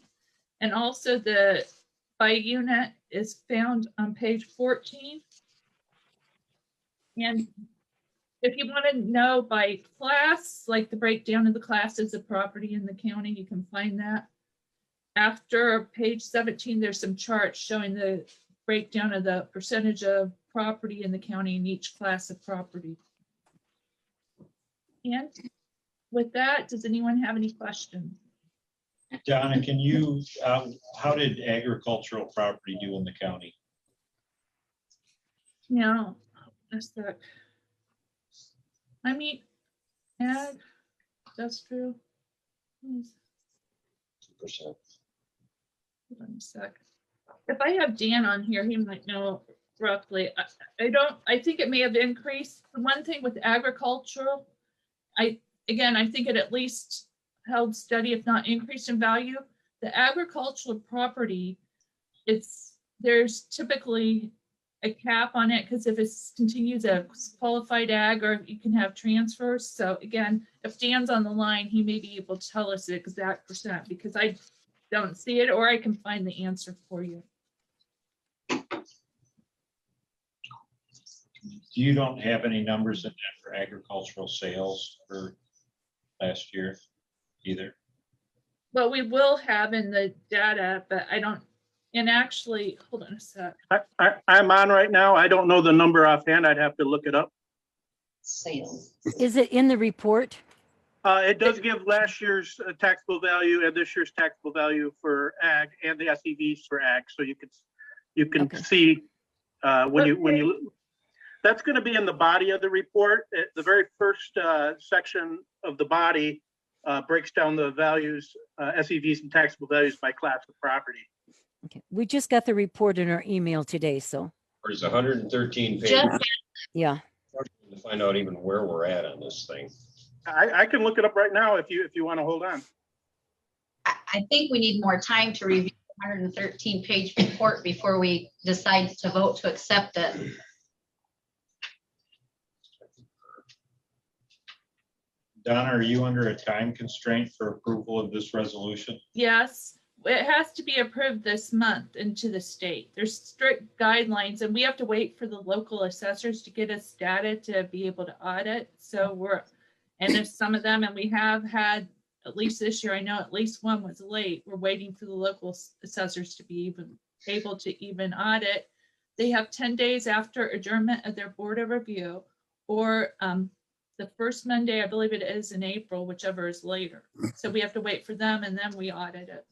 And also the by unit is found on page 14. And if you want to know by class, like the breakdown of the classes of property in the county, you can find that. After page 17, there's some charts showing the breakdown of the percentage of property in the county in each class of property. And with that, does anyone have any questions? Donna, can you, how did agricultural property do in the county? No, a sec. I mean, ag, industrial. 2%. Hold on a sec. If I have Dan on here, he might know roughly. I think it may have increased. The one thing with agricultural, I think it at least held steady, if not increased in value. The agricultural property, there's typically a cap on it because if it continues as qualified ag, or you can have transfers. So again, if Dan's on the line, he may be able to tell us the exact percent because I don't see it, or I can find the answer for you. You don't have any numbers in that for agricultural sales for last year either? Well, we will have in the data, but I don't, and actually, hold on a sec. I'm on right now. I don't know the number offhand. I'd have to look it up. Sales. Is it in the report? It does give last year's taxable value and this year's taxable value for ag and the SEVs for ag. So you can Okay. see when you that's going to be in the body of the report. The very first section of the body breaks down the values, SEVs and taxable values by class of property. Okay, we just got the report in our email today, so, There's 113 pages Just yeah. to find out even where we're at on this thing. I can look it up right now if you want to hold on. I think we need more time to review the 113-page report before we decide to vote to accept it. Donna, are you under a time constraint for approval of this resolution? Yes, it has to be approved this month into the state. There's strict guidelines and we have to wait for the local assessors to get us data to be able to audit. So and if some of them, and we have had, at least this year, I know at least one was late. We're waiting for the local assessors to be even able to even audit. They have 10 days after adjournment of their board of review, or the first Monday, I believe it is in April, whichever is later. So we have to wait for them and then we audit it.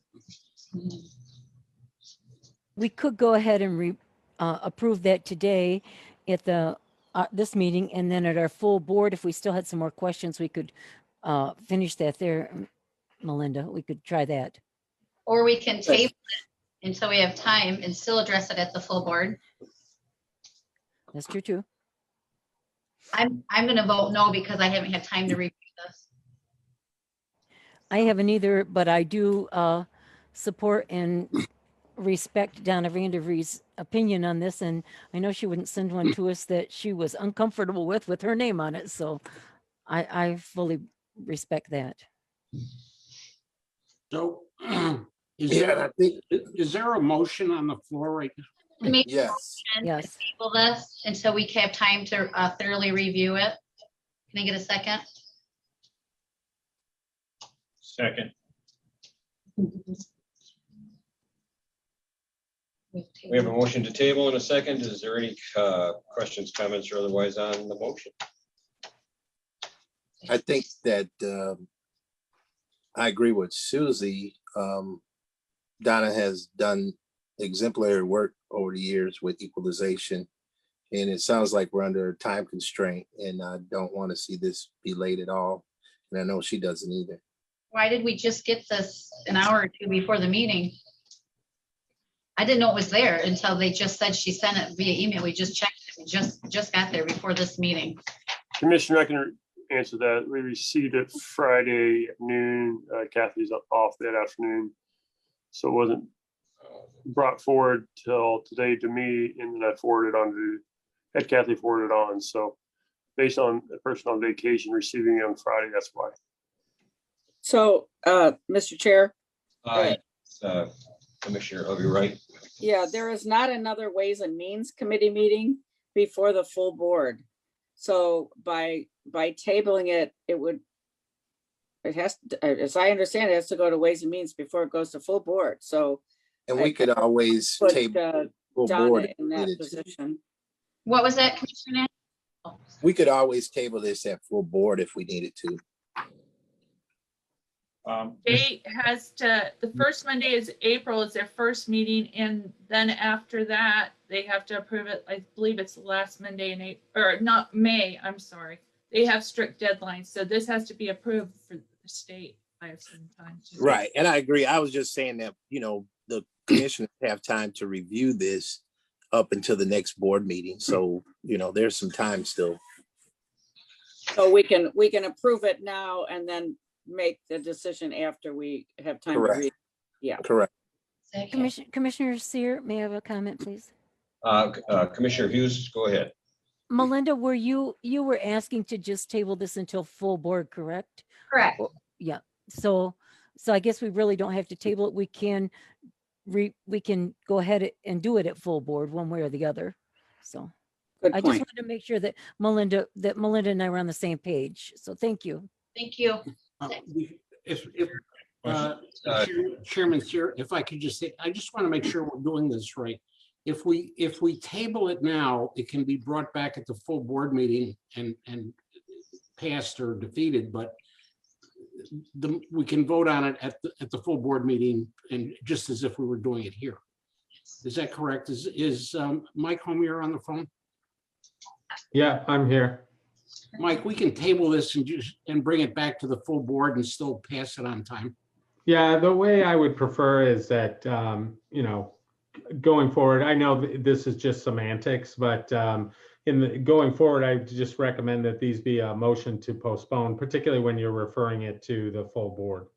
We could go ahead and approve that today at the this meeting, and then at our full board, if we still had some more questions, we could finish that there. Melinda, we could try that. Or we can table it until we have time and still address it at the full board. That's true too. I'm going to vote no because I haven't had time to review this. I haven't either, but I do support and respect Donna Vandervree's opinion on this, and I know she wouldn't send one to us that she was uncomfortable with her name on it, so I fully respect that. So is there a motion on the floor right now? To make a Yes. motion Yes. to table this until we have time to thoroughly review it. Can I get a second? Second. We have a motion to table in a second. Is there any questions, comments, or otherwise on the motion? I think that I agree with Susie. Donna has done exemplary work over the years with equalization. And it sounds like we're under a time constraint, and I don't want to see this be late at all. And I know she doesn't either. Why did we just get this an hour or two before the meeting? I didn't know it was there until they just said she sent it via email. We just checked it. We just got there before this meeting. Commissioner, I can answer that. We received it Friday at noon. Kathy's off that afternoon. So it wasn't brought forward till today to me, and then I had Kathy forwarded on. So based on the person on vacation receiving it on Friday, that's why. So, Mr. Chair, Commissioner, oh, you're right. yeah, there is not another Ways and Means Committee meeting before the full board. So by tabling it, it has, as I understand, it has to go to Ways and Means before it goes to full board. So. And we could always put, table full Donna board if in we that needed to. position. What was that, Commissioner? We could always table this at full board if we needed to. They has to, the first Monday is April is their first meeting, and then after that, they have to approve it. I believe it's the last Monday in April, or not May, I'm sorry. They have strict deadlines, so this has to be approved for the state by a certain time. too. Right, and I agree. I was just saying that, the commissioners have time to review this up until the next board meeting. So, there's some time still. So we can approve it now and then make the decision after we have time to Correct. read. Yeah. Correct. Commissioner Seer, may I have a comment, please? Commissioner Hughes, go ahead. Melinda, were you were asking to just table this until full board, correct? Correct. Yeah. So I guess we really don't have to table it. We can go ahead and do it at full board one way or the other. So Good I just point. wanted to make sure that Melinda and I were on the same page. So thank you. Thank you. If Chairman Seer, if I could just say, I just want to make sure we're doing this right. If we table it now, it can be brought back at the full board meeting and passed or defeated, but we can vote on it at the full board meeting and just as if we were doing it here. Is that correct? Is Mike Homier on the phone? Yeah, I'm here. Mike, we can table this and bring it back to the full board and still pass it on time. Yeah, the way I would prefer is that, going forward, I know this is just semantics, but going forward, I just recommend that these be a motion to postpone, particularly when you're referring it to the full board.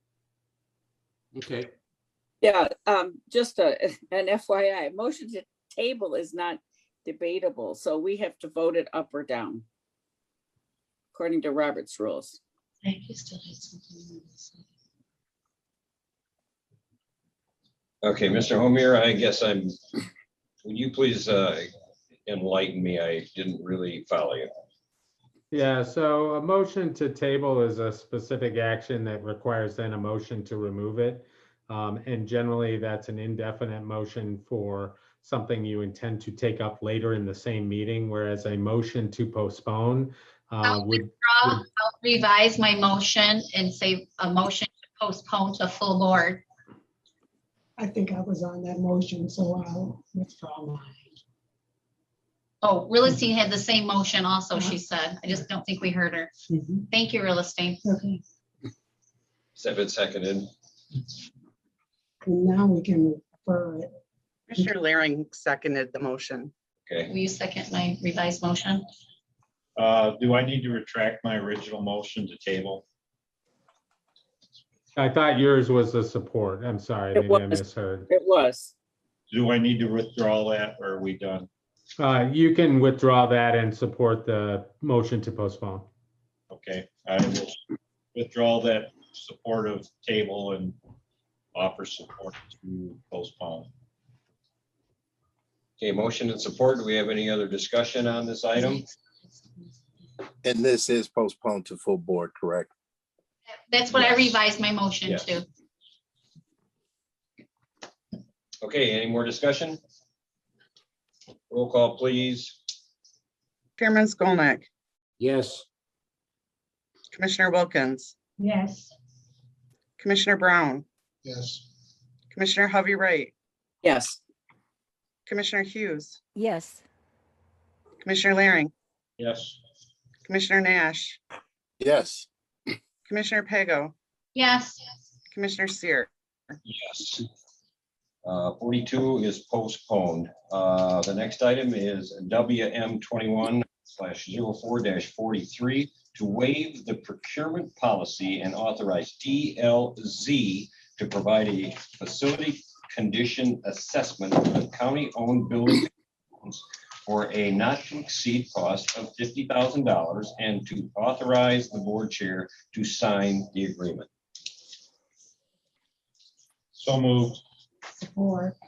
Okay. Yeah, just an FYI, motion to table is not debatable, so we have to vote it up or down according to Robert's rules. Thank you. Still has something to say. Okay, Mr. Homier, I guess would you please enlighten me? I didn't really follow you. Yeah, so a motion to table is a specific action that requires then a motion to remove it. And generally that's an indefinite motion for something you intend to take up later in the same meeting, whereas a motion to postpone I'll revise my motion and say a motion to postpone to full board. I think I was on that motion, so I'll withdraw mine. Oh, Realistine had the same motion also, she said. I just don't think we heard her. Thank you, Realistine. Okay, Seven seconded. and now we can refer it. Commissioner Laring seconded the motion. Okay. Will you second my revised motion? Do I need to retract my original motion to table? I thought yours was the support. I'm sorry, It maybe I was. misheard. It was. Do I need to withdraw that or are we done? You can withdraw that and support the motion to postpone. Okay, I will withdraw that supportive table and offer support to postpone. Okay, motion and support. Do we have any other discussion on this item? And this is postponed to full board, correct? That's what I revised my motion Yes. to. Okay, any more discussion? Roll call, please. Chairman Skolnick, Yes. Commissioner Wilkins, Yes, Commissioner Brown, Yes, Commissioner Hovey Wright, Yes. Commissioner Hughes, Yes. Commissioner Laring, Yes. Commissioner Nash, Yes. Commissioner Pago, Yes. Commissioner Seer. Yes. 42 is postponed. The next item is WM 21/04-43 to waive the procurement policy and authorize DLZ to provide a facility condition assessment for the county-owned building for a not to exceed cost of $50,000 and to authorize the board chair to sign the agreement. So moved. support. I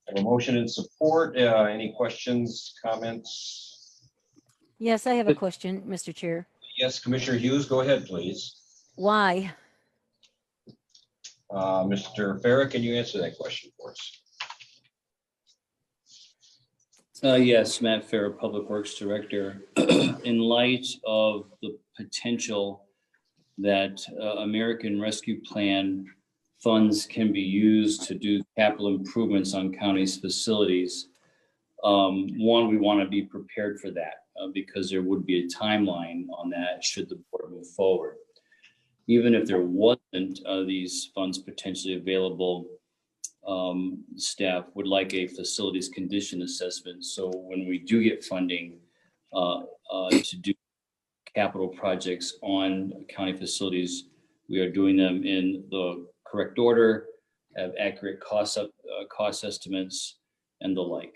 have a motion and support. Any questions, comments? Yes, I have a question, Mr. Chair. Yes, Commissioner Hughes, go ahead, please. Why? Mr. Farah, can you answer that question for us? Yes, Matt Farah, Public Works Director. In light of the potential that American Rescue Plan funds can be used to do capital improvements on county's facilities, one, we want to be prepared for that because there would be a timeline on that should the board move forward. Even if there wasn't these funds potentially available, staff would like a facilities condition assessment. So when we do get funding to do capital projects on county facilities, we are doing them in the correct order, have accurate cost estimates and the like.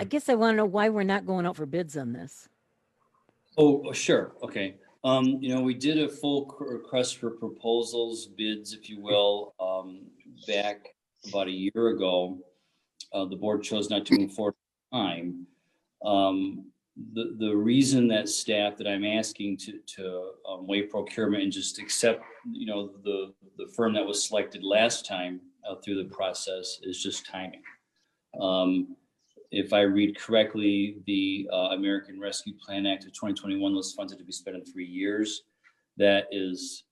I guess I want to know why we're not going out for bids on this. Oh, sure. Okay. We did a full request for proposals, bids, if you will, back about a year ago. The board chose not to move forward at the time. The reason that staff that I'm asking to waive procurement and just accept, the firm that was selected last time through the process is just timing. If I read correctly, the American Rescue Plan Act of 2021 was funded to be spent in 3 years. That is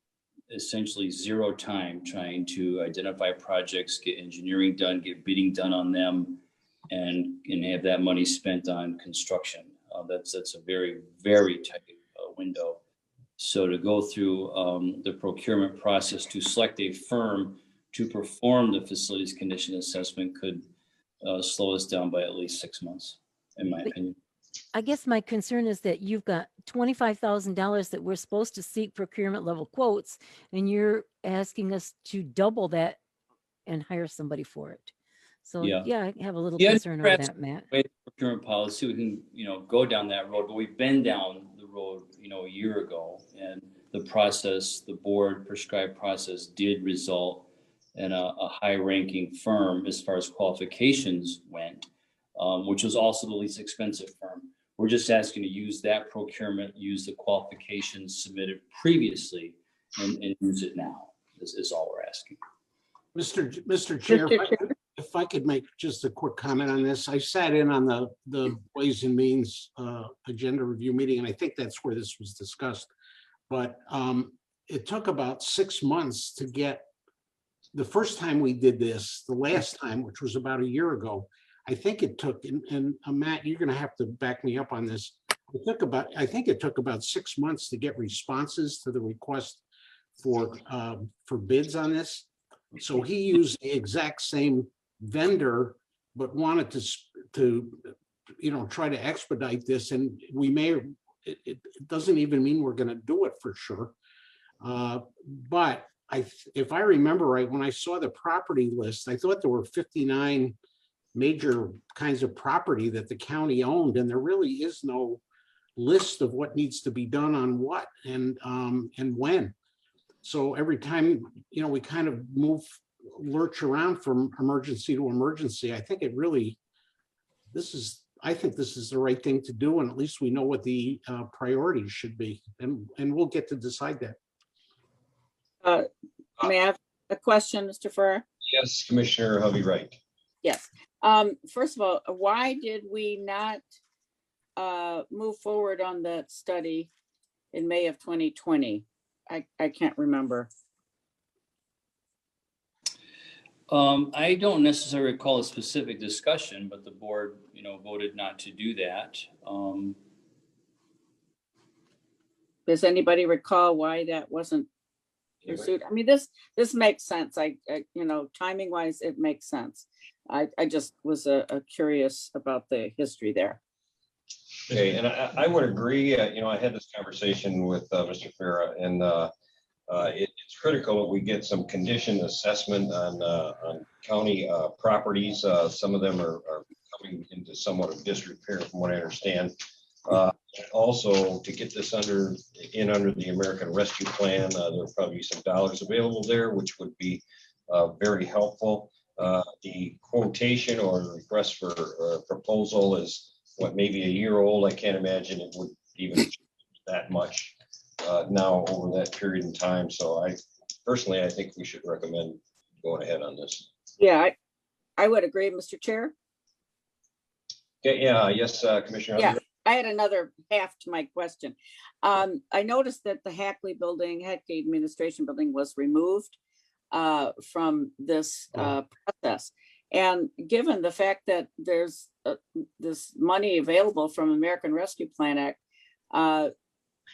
essentially zero time trying to identify projects, get engineering done, get bidding done on them, and have that money spent on construction. That's a very, very tight window. So to go through the procurement process to select a firm to perform the facilities condition assessment could slow us down by at least 6 months, in my opinion. I guess my concern is that you've got $25,000 that we're supposed to seek procurement level quotes, and you're asking us to double that and hire somebody for it. So yeah, I have a little concern over that, Matt. Procurement policy, we can, go down that road, but we've been down the road, a year ago, and the process, the board prescribed process did result in a high-ranking firm as far as qualifications went, which was also the least expensive firm. We're just asking to use that procurement, use the qualifications submitted previously, and use it now. Is all we're asking. Mr. Chair, if I could make just a quick comment on this. I sat in on the Ways and Means agenda review meeting, and I think that's where this was discussed. But it took about 6 months to get, the first time we did this, the last time, which was about a year ago, I think it took, and Matt, you're going to have to back me up on this. I think it took about 6 months to get responses to the request for bids on this. So he used the exact same vendor, but wanted to try to expedite this. And it doesn't even mean we're going to do it for sure. But if I remember right, when I saw the property list, I thought there were 59 major kinds of property that the county owned, and there really is no list of what needs to be done on what and when. So every time, we kind of lurch around from emergency to emergency. I think this is the right thing to do, and at least we know what the priorities should be, and we'll get to decide that. May I have a question, Mr. Farrar? Yes, Commissioner Hovey-Wright. Yes. First of all, why did we not move forward on that study in May of 2020? I can't remember. I don't necessarily recall a specific discussion, but the board, voted not to do that. Does anybody recall why that wasn't pursued? I mean, this makes sense. Timing wise, it makes sense. I just was curious about the history there. Okay, and I would agree. I had this conversation with Mr. Farrar, and it's critical that we get some condition assessment on county properties. Some of them are coming into somewhat of disrepair, from what I understand. Also, to get this under the American Rescue Plan, there'll probably be some dollars available there, which would be very helpful. The quotation or request for proposal is maybe a year old. I can't imagine it would even change that much now over that period in time. So I think we should recommend going ahead on this. Yeah, I would agree, Mr. Chair. Okay, yes, Commissioner. Yeah, I had another half to my question. I noticed that the Hackley Administration Building was removed from this process. And given the fact that there's this money available from American Rescue Plan Act,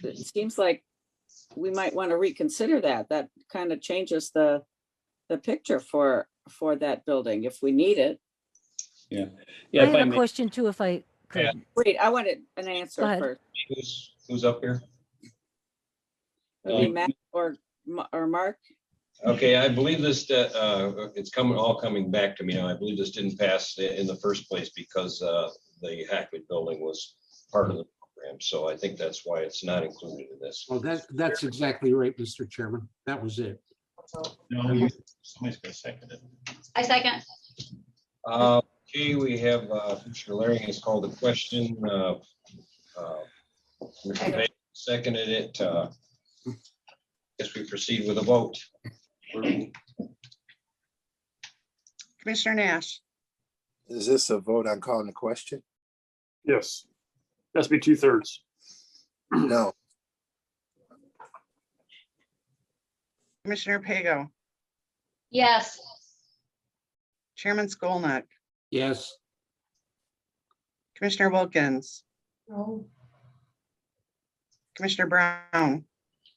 it seems like we might want to reconsider that. That kind of changes the picture for that building if we need it. Yeah. I Yeah. If I have a may, question too, if I could. Wait, I wanted an answer Go ahead. first. Who's up here? Would be Matt or Mark? Okay, I believe this, it's all coming back to me now. I believe this didn't pass in the first place because the Hackett building was part of the program. So I think that's why it's not included in this. Well, that's exactly right, Mr. Chairman. That was it. No, somebody's gonna second it. I second. Okay, we have Commissioner Laring has called a question. Commissioner Baker seconded it. Guess we proceed with a vote. Commissioner Nash, Is this a vote on calling the question? Yes. That's be 2/3. No. Commissioner Pago, Yes. Chairman Skolnick, Yes. Commissioner Wilkins, No, Commissioner Brown,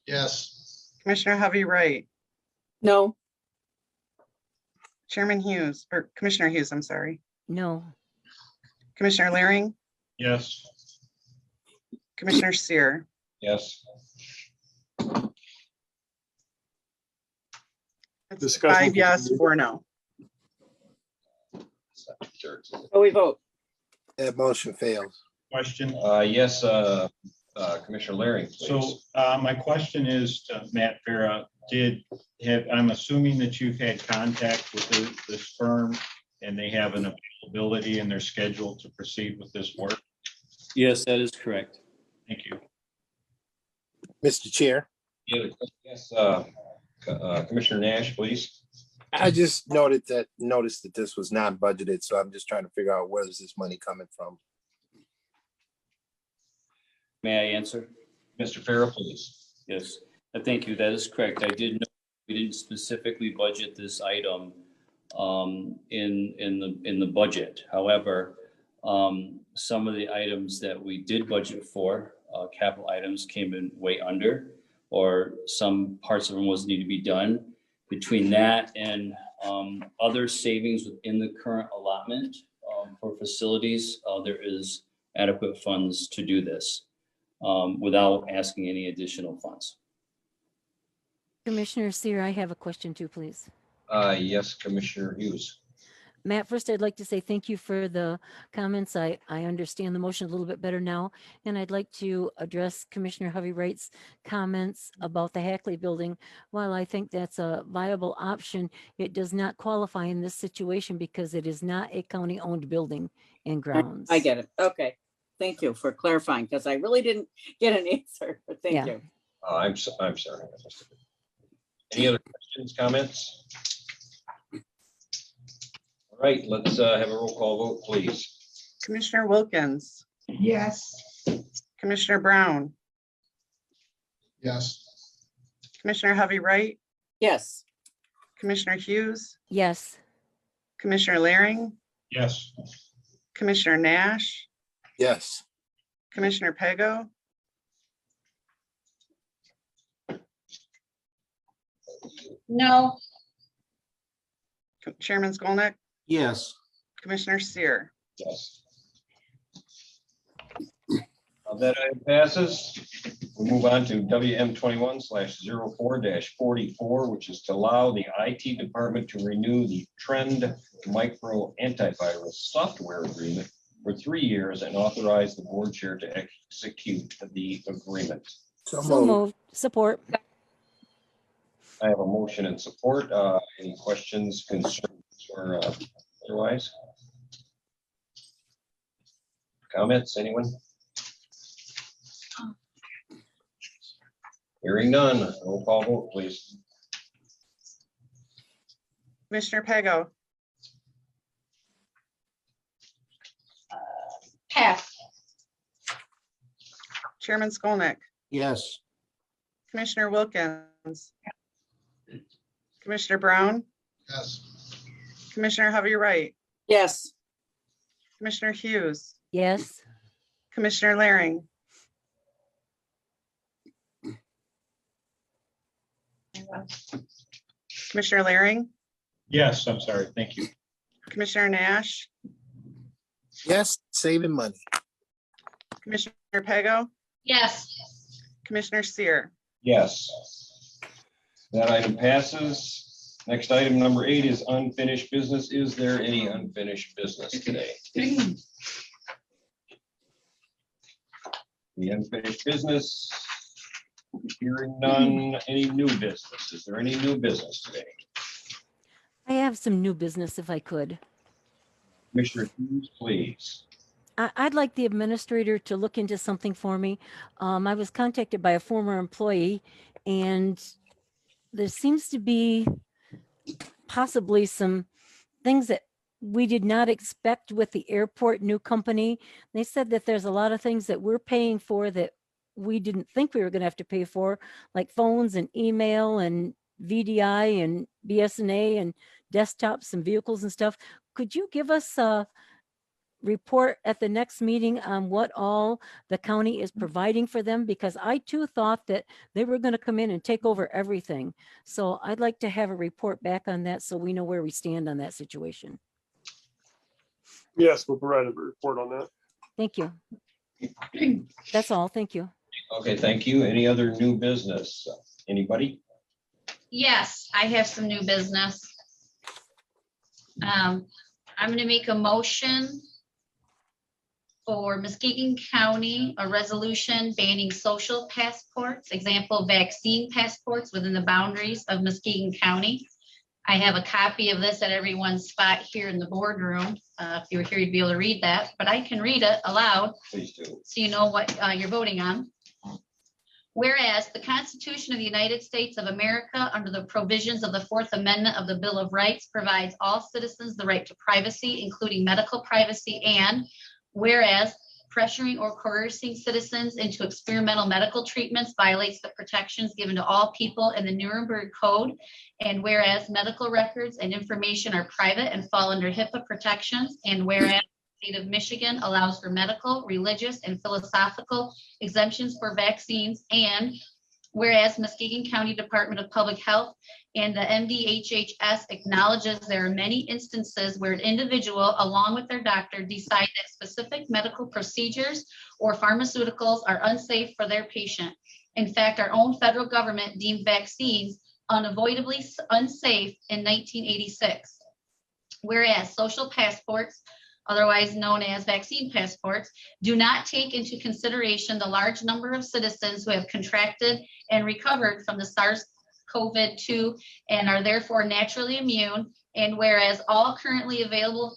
Yes. Commissioner Hovey Wright, No. Chairman Hughes, or Commissioner Hughes, I'm sorry, No. Commissioner Laring, Yes. Commissioner Seer. Yes. It's Discussion 5 yes, continued. 4 no. So we vote. That motion fails. Question. Yes, Commissioner Laring, So please. my question is to Matt Farah, I'm assuming that you've had contact with this firm and they have an availability in their schedule to proceed with this work? yes, that is correct. Thank you. Mr. Chair, Yes, Commissioner Nash, please. I just noticed that this was non-budgeted, so I'm just trying to figure out where is this money coming from? May I answer? Mr. Farah, please. Yes, thank you. That is correct. I did know we didn't specifically budget this item in the budget. However, some of the items that we did budget for, capital items, came in way under, or some parts of them was need to be done. Between that and other savings within the current allotment for facilities, there is adequate funds to do this without asking any additional funds. Commissioner Seer, I have a question too, please. Yes, Commissioner Hughes. Matt, first I'd like to say thank you for the comments. I understand the motion a little bit better now. And I'd like to address Commissioner Hovey Wright's comments about the Hackley building. While I think that's a viable option, it does not qualify in this situation because it is not a county-owned building and grounds. I get it. Okay. Thank you for clarifying because I really didn't get an answer, but thank Yeah. you. I'm sorry. Any other questions, comments? All right, let's have a roll call vote, please. Commissioner Wilkins, yes, Commissioner Brown, Yes. Commissioner Hovey Wright, Yes. Commissioner Hughes, Yes. Commissioner Laring, Yes. Commissioner Nash, Yes. Commissioner Pago, No. Chairman Skolnick, Yes. Commissioner Seer. Yes. That item passes. We'll move on to WM 21/04-44, which is to allow the IT department to renew the Trend Micro Antivirus software agreement for 3 years and authorize the board chair to execute the agreement. So So moved. moved. Support. I have a motion and support. Any questions, concerns, or otherwise? Comments, anyone? Hearing none, roll call vote, please. Commissioner Pago, Pass. Chairman Skolnick, Yes. Commissioner Wilkins, Commissioner Brown, Yes. Commissioner Hovey Wright, Yes. Commissioner Hughes, Yes. Commissioner Laring, Commissioner Laring, Yes, I'm sorry. Thank you. Commissioner Nash, Yes, saving money. Commissioner Pego, Yes. Commissioner Seer. Yes. That item passes. Next item, number 8, is unfinished business. Is there any unfinished business today? The unfinished business, hearing none. Any new business? Is there any new business today? I have some new business if I could. Commissioner Hughes, please. I'd like the administrator to look into something for me. I was contacted by a former employee, and there seems to be possibly some things that we did not expect with the airport new company. They said that there's a lot of things that we're paying for that we didn't think we were going to have to pay for, like phones and email and VDI and BSNA and desktops and vehicles and stuff. Could you give us a report at the next meeting on what all the county is providing for them? Because I too thought that they were going to come in and take over everything. So I'd like to have a report back on that so we know where we stand on that situation. Yes, we'll provide a report on that. Thank you. That's all. Thank you. Okay, thank you. Any other new business? Anybody? Yes, I have some new business. I'm gonna make a motion for Muskegon County, a resolution banning social passports, example, vaccine passports within the boundaries of Muskegon County. I have a copy of this at everyone's spot here in the boardroom. If you were here, you'd be able to read that, but I can read it aloud. Please do. So you know what you're voting on. Whereas the Constitution of the United States of America, under the provisions of the Fourth Amendment of the Bill of Rights, provides all citizens the right to privacy, including medical privacy, and whereas pressuring or coercing citizens into experimental medical treatments violates the protections given to all people in the Nuremberg Code, and whereas medical records and information are private and fall under HIPAA protections, and whereas the state of Michigan allows for medical, religious, and philosophical exemptions for vaccines, and whereas Muskegon County Department of Public Health and the MDHHS acknowledges there are many instances where an individual, along with their doctor, decide that specific medical procedures or pharmaceuticals are unsafe for their patient. In fact, our own federal government deemed vaccines unavoidably unsafe in 1986. Whereas social passports, otherwise known as vaccine passports, do not take into consideration the large number of citizens who have contracted and recovered from the SARS-CoV-2 and are therefore naturally immune. And whereas all currently available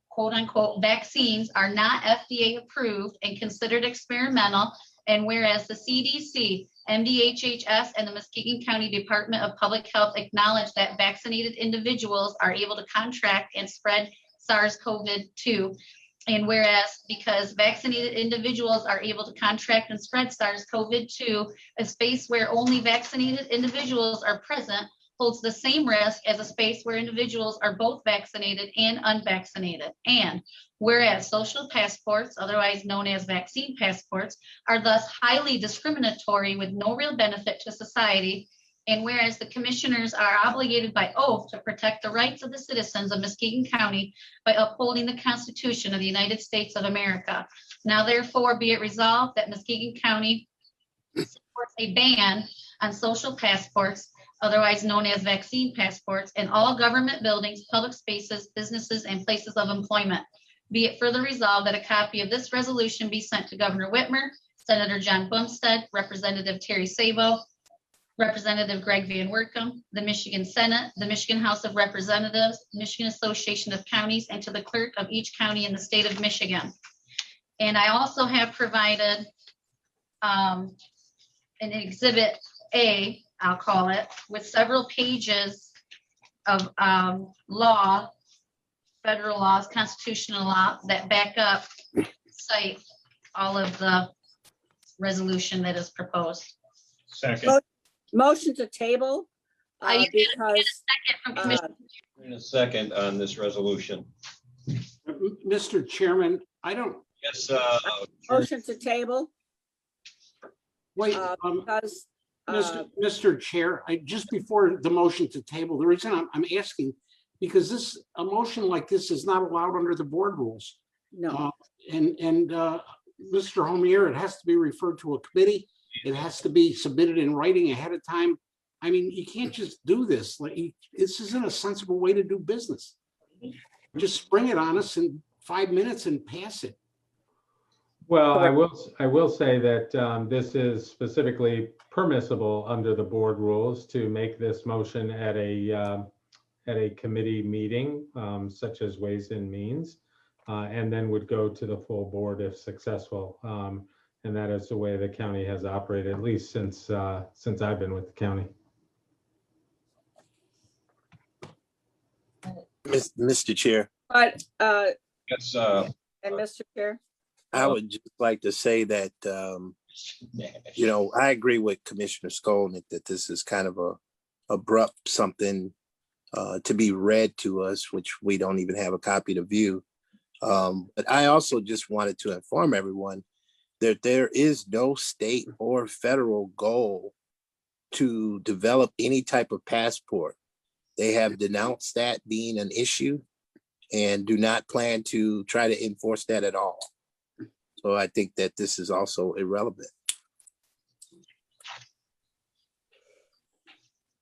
quote unquote vaccines are not FDA approved and considered experimental, and whereas the CDC, MDHHS, and the Muskegon County Department of Public Health acknowledge that vaccinated individuals are able to contract and spread SARS-CoV-2, and whereas because vaccinated individuals are able to contract and spread SARS-CoV-2, a space where only vaccinated individuals are present holds the same risk as a space where individuals are both vaccinated and unvaccinated. And whereas social passports, otherwise known as vaccine passports, are thus highly discriminatory with no real benefit to society. And whereas the commissioners are obligated by oath to protect the rights of the citizens of Muskegon County by upholding the Constitution of the United States of America. Now therefore be it resolved that Muskegon County supports a ban on social passports, otherwise known as vaccine passports, in all government buildings, public spaces, businesses, and places of employment. Be it further resolved that a copy of this resolution be sent to Governor Whitmer, Senator John Bumstead, Representative Terry Sabo, Representative Greg Van Werkum, the Michigan Senate, the Michigan House of Representatives, Michigan Association of Counties, and to the clerk of each county in the state of Michigan. And I also have provided an Exhibit A, I'll call it, with several pages of law, federal laws, constitutional law that back up, cite all of the resolution that is proposed. Second. Motion to table. Because In a second on this resolution. Mr. Chairman, I don't, Yes. motion to table. wait, Because Mr. Chair, just before the motion to table, the reason I'm asking, because a motion like this is not allowed under the board rules. No. Mr. Homier, it has to be referred to a committee. It has to be submitted in writing ahead of time. I mean, you can't just do this. This isn't a sensible way to do business. Just spring it on us in 5 minutes and pass it. Well, I will say that this is specifically permissible under the board rules to make this motion at a committee meeting, such as Ways and Means, and then would go to the full board if successful. And that is the way the county has operated, at least since I've been with the county. Mr. Chair, But, Yes, and Mr. Chair, I would just like to say that, I agree with Commissioner Skolnick that this is kind of a abrupt something to be read to us, which we don't even have a copy to view. But I also just wanted to inform everyone that there is no state or federal goal to develop any type of passport. They have denounced that being an issue and do not plan to try to enforce that at all. So I think that this is also irrelevant.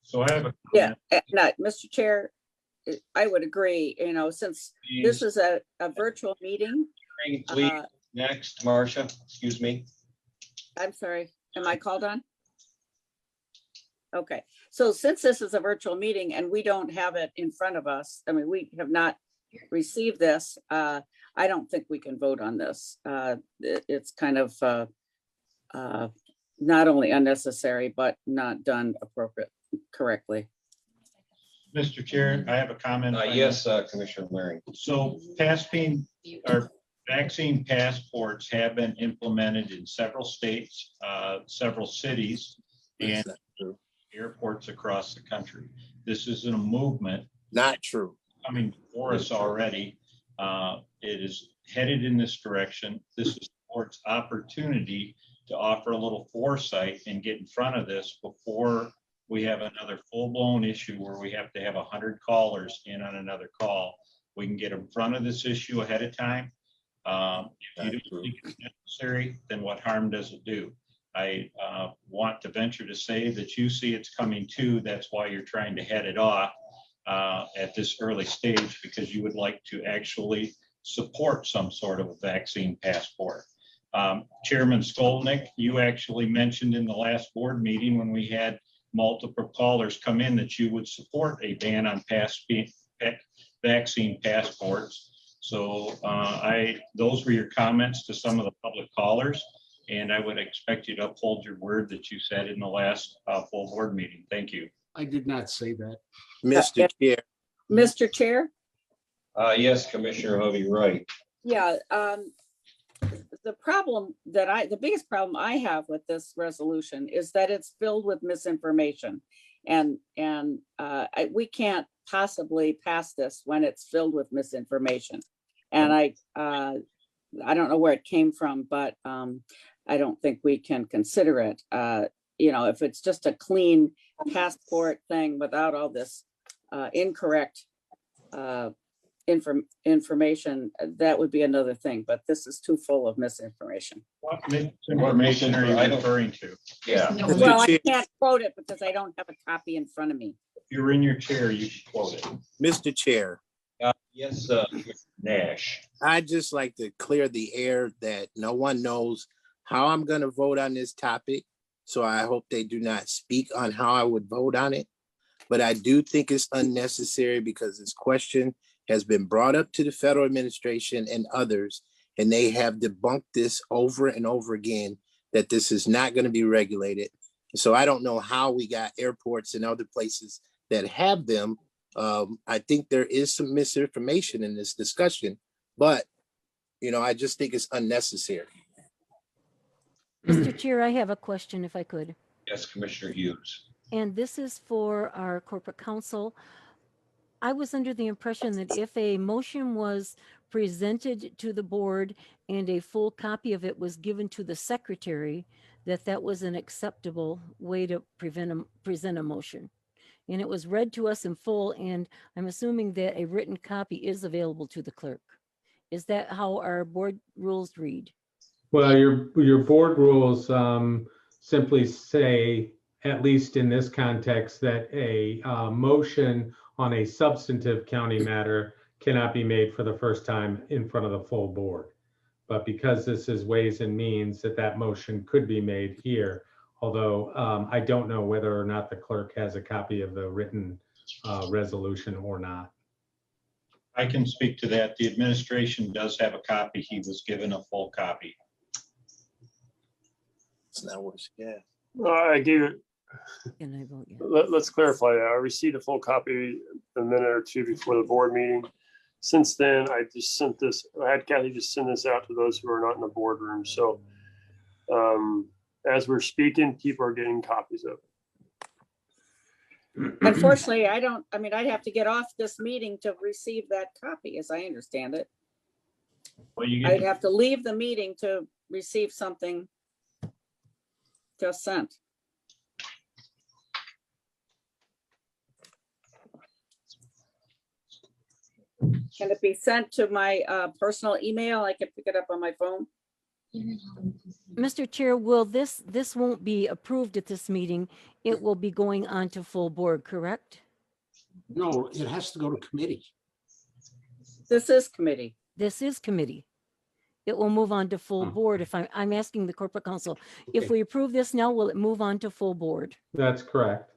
So I have a. yeah, Mr. Chair, I would agree, since this is a virtual meeting. Please, next, Marcia, excuse me. I'm sorry, am I called on? Okay, so since this is a virtual meeting and we don't have it in front of us, I mean, we have not received this, I don't think we can vote on this. It's kind of not only unnecessary, but not done correctly. Mr. Chair, I have a comment. Yes, Commissioner Waring. So vaccine passports have been implemented in several states, several cities, and airports across the country. This isn't a movement. Not true. Coming for us already. It is headed in this direction. This is the board's opportunity to offer a little foresight and get in front of this before we have another full-blown issue where we have to have 100 callers in on another call. We can get in front of this issue ahead of time. If you don't think it's necessary, then what harm does it do? I want to venture to say that you see it's coming too. That's why you're trying to head it off at this early stage, because you would like to actually support some sort of a vaccine passport. Chairman Skolnick, you actually mentioned in the last board meeting when we had multiple callers come in that you would support a ban on vaccine passports. So those were your comments to some of the public callers, and I would expect you to uphold your word that you said in the last full board meeting. Thank you. I did not say that. Mr. Chair. Mr. Chair? Yes, Commissioner Hovey, right. Yeah, the biggest problem I have with this resolution is that it's filled with misinformation. And we can't possibly pass this when it's filled with misinformation. And I don't know where it came from, but I don't think we can consider it. If it's just a clean passport thing without all this incorrect information, that would be another thing, but this is too full of misinformation. What misinformation are you referring to? Yeah. Well, I can't quote it because I don't have a copy in front of me. If you're in your chair, you should quote it. Mr. Chair. Yes, Nash. I'd just like to clear the air that no one knows how I'm going to vote on this topic. So I hope they do not speak on how I would vote on it. But I do think it's unnecessary because this question has been brought up to the federal administration and others, and they have debunked this over and over again, that this is not going to be regulated. So I don't know how we got airports and other places that have them. I think there is some misinformation in this discussion, but I just think it's unnecessary. Mr. Chair, I have a question if I could. Yes, Commissioner Hughes. And this is for our corporate counsel. I was under the impression that if a motion was presented to the board and a full copy of it was given to the secretary, that was an acceptable way to present a motion. And it was read to us in full, and I'm assuming that a written copy is available to the clerk. Is that how our board rules read? Well, your board rules simply say, at least in this context, that a motion on a substantive county matter cannot be made for the first time in front of the full board. But because this is Ways and Means, that motion could be made here, although I don't know whether or not the clerk has a copy of the written resolution or not. I can speak to that. The administration does have a copy. He was given a full copy. It's not worse, yeah. I gave it, Can I vote yes? let's clarify that. I received a full copy a minute or two before the board meeting. Since then, I just sent this, I had Kathy just send this out to those who are not in the boardroom. So as we're speaking, people are getting copies of it. Unfortunately, I'd have to get off this meeting to receive that copy, as I understand it. Well, I'd have to leave the meeting to receive something just sent. Can it be sent to my personal email? I can pick it up on my phone. Mr. Chair, will this won't be approved at this meeting. It will be going on to full board, correct? No, it has to go to committee. This is committee. This is committee. It will move on to full board. If I'm asking the corporate council, if we approve this now, will it move on to full board? That's correct.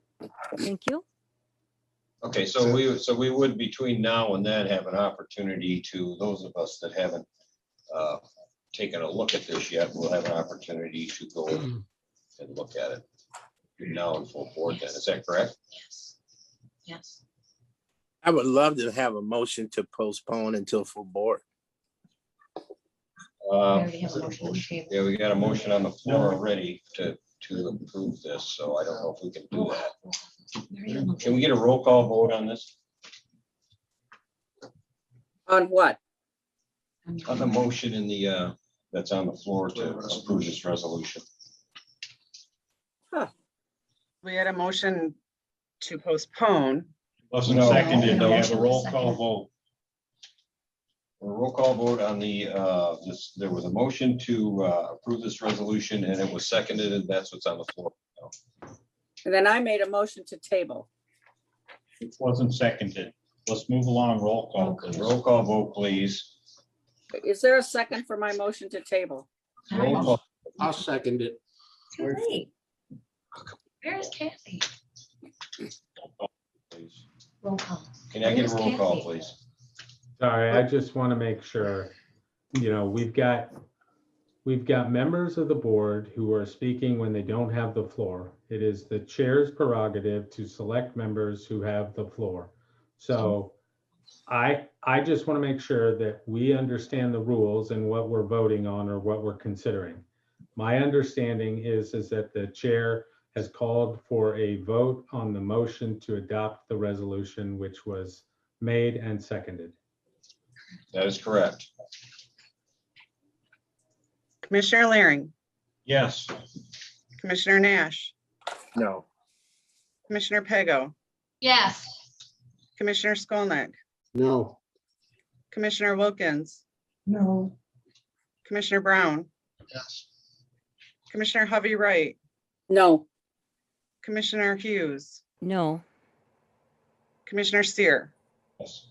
Thank you. Okay, so we would between now and then have an opportunity to, those of us that haven't taken a look at this yet, we'll have an opportunity to go and look at it between now and full board then. Is that correct? Yes. Yes. I would love to have a motion to postpone until full board. Yeah, we got a motion on the floor already to approve this, so I don't know if we can do that. Can we get a roll call vote on this? On what? On the motion in the, that's on the floor to approve this resolution. We had a motion to postpone. Wasn't No. seconded. We have a roll call vote. A roll call vote on the, there was a motion to approve this resolution and it was seconded, and that's what's on the floor. And then I made a motion to table. It wasn't seconded. Let's move along. Roll call, please. Roll call vote, please. Is there a second for my motion to table? Roll call. I'll second it. Too late. Where's Kathy? Please. Roll call. Can I get a roll call, please? Sorry, I just want to make sure, we've got members of the board who are speaking when they don't have the floor. It is the chair's prerogative to select members who have the floor. So I just want to make sure that we understand the rules and what we're voting on or what we're considering. My understanding is that the chair has called for a vote on the motion to adopt the resolution, which was made and seconded. That is correct. Commissioner Laring, Yes. Commissioner Nash, No. Commissioner Pego, Yes. Commissioner Skolnick, No. Commissioner Wilkins, No. Commissioner Brown, Yes. Commissioner Hovey Wright, No. Commissioner Hughes, No. Commissioner Seer. Yes.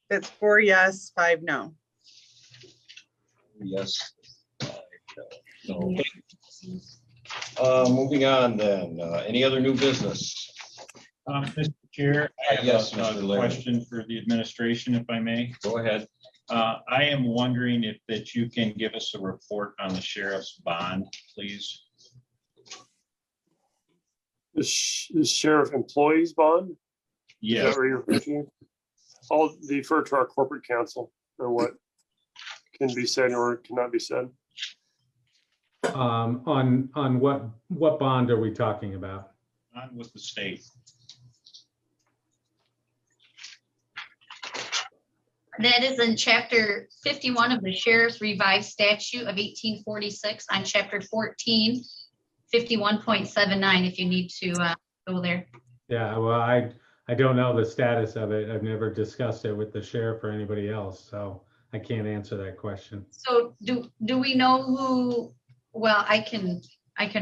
That's 4 yes, 5 no. Yes. No. Moving on then, any other new business? Mr. Chair, I have Yes, a Mr. Larry. question for the administration, if I may. Go ahead. I am wondering if you can give us a report on the sheriff's bond, please. The sheriff employees bond? Is Yes. that what you're thinking? I'll defer to our corporate counsel on what can be said or cannot be said. On what bond are we talking about? On with the state. That is in chapter 51 of the Sheriff's Revised Statute of 1846 on chapter 14, 51.79, if you need to go there. Yeah, well, I don't know the status of it. I've never discussed it with the sheriff or anybody else, so I can't answer that question. So do we know who, well, I can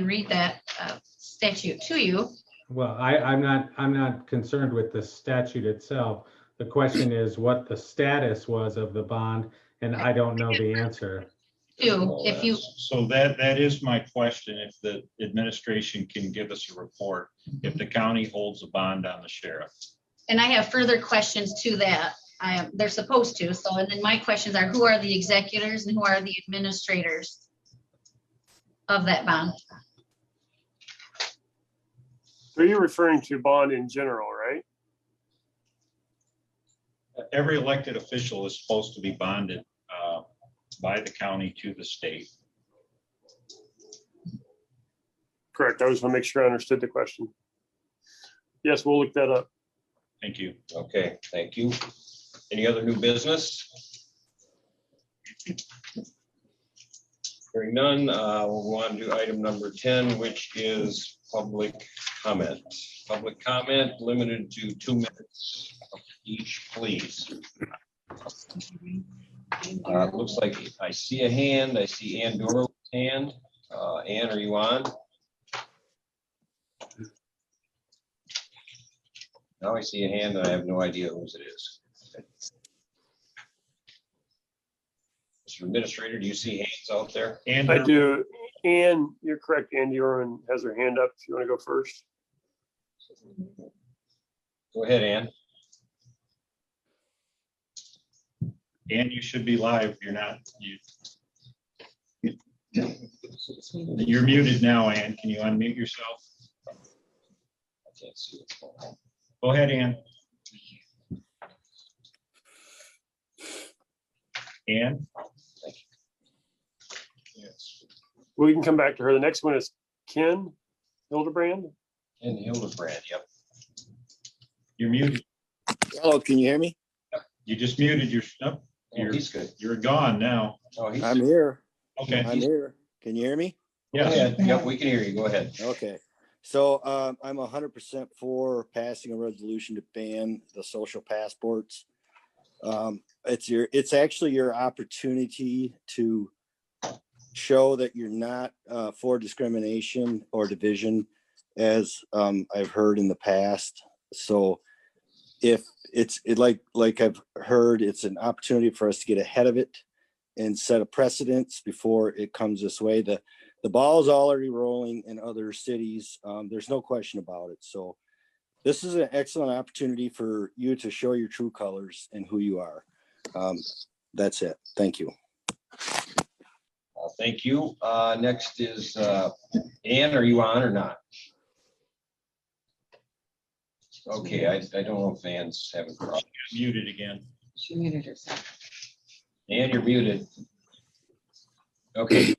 read that statute to you. Well, I'm not concerned with the statute itself. The question is what the status was of the bond, and I don't know the answer. If you, So that is my question, if the administration can give us a report, if the county holds a bond on the sheriff. and I have further questions to that. They're supposed to. So, and then my questions are, who are the executors and who are the administrators of that bond? So you're referring to bond in general, right? Every elected official is supposed to be bonded by the county to the state. Correct. I just want to make sure I understood the question. Yes, we'll look that up. Thank you. Okay, thank you. Any other new business? Hearing none, we'll go on to item number 10, which is public comment. Public comment limited to 2 minutes each, please. It looks like I see a hand. I see Ann Dorow's hand. Ann, are you on? Now I see a hand and I have no idea whose it is. Mr. Administrator, do you see hands out there? And I do. Ann, you're correct. Andy Orman has her hand up. If you want to go first. Go ahead, Ann. And you should be live. You're not. You're muted now, Ann. Can you unmute yourself? I can't see what's going on. Go ahead, Ann. Ann? Thank you. Yes. We can come back to her. The next one is Ken Hildebrand. Ken Hildebrand, yep. You're muted. Hello, can you hear me? You just muted your stuff. He's good. You're gone now. Oh, he's I'm here. Okay. I'm here. Can you hear me? Go ahead. Yep, we can hear you. Go ahead. Okay. So I'm 100% for passing a resolution to ban the social passports. It's actually your opportunity to show that you're not for discrimination or division, as I've heard in the past. So if like I've heard, it's an opportunity for us to get ahead of it and set a precedence before it comes this way. The ball is already rolling in other cities. There's no question about it. So this is an excellent opportunity for you to show your true colors and who you are. That's it. Thank you. Thank you. Next is Ann. Are you on or not? Okay, I don't know if Ann's having problems. Muted again. She muted herself. Ann, you're muted. Okay.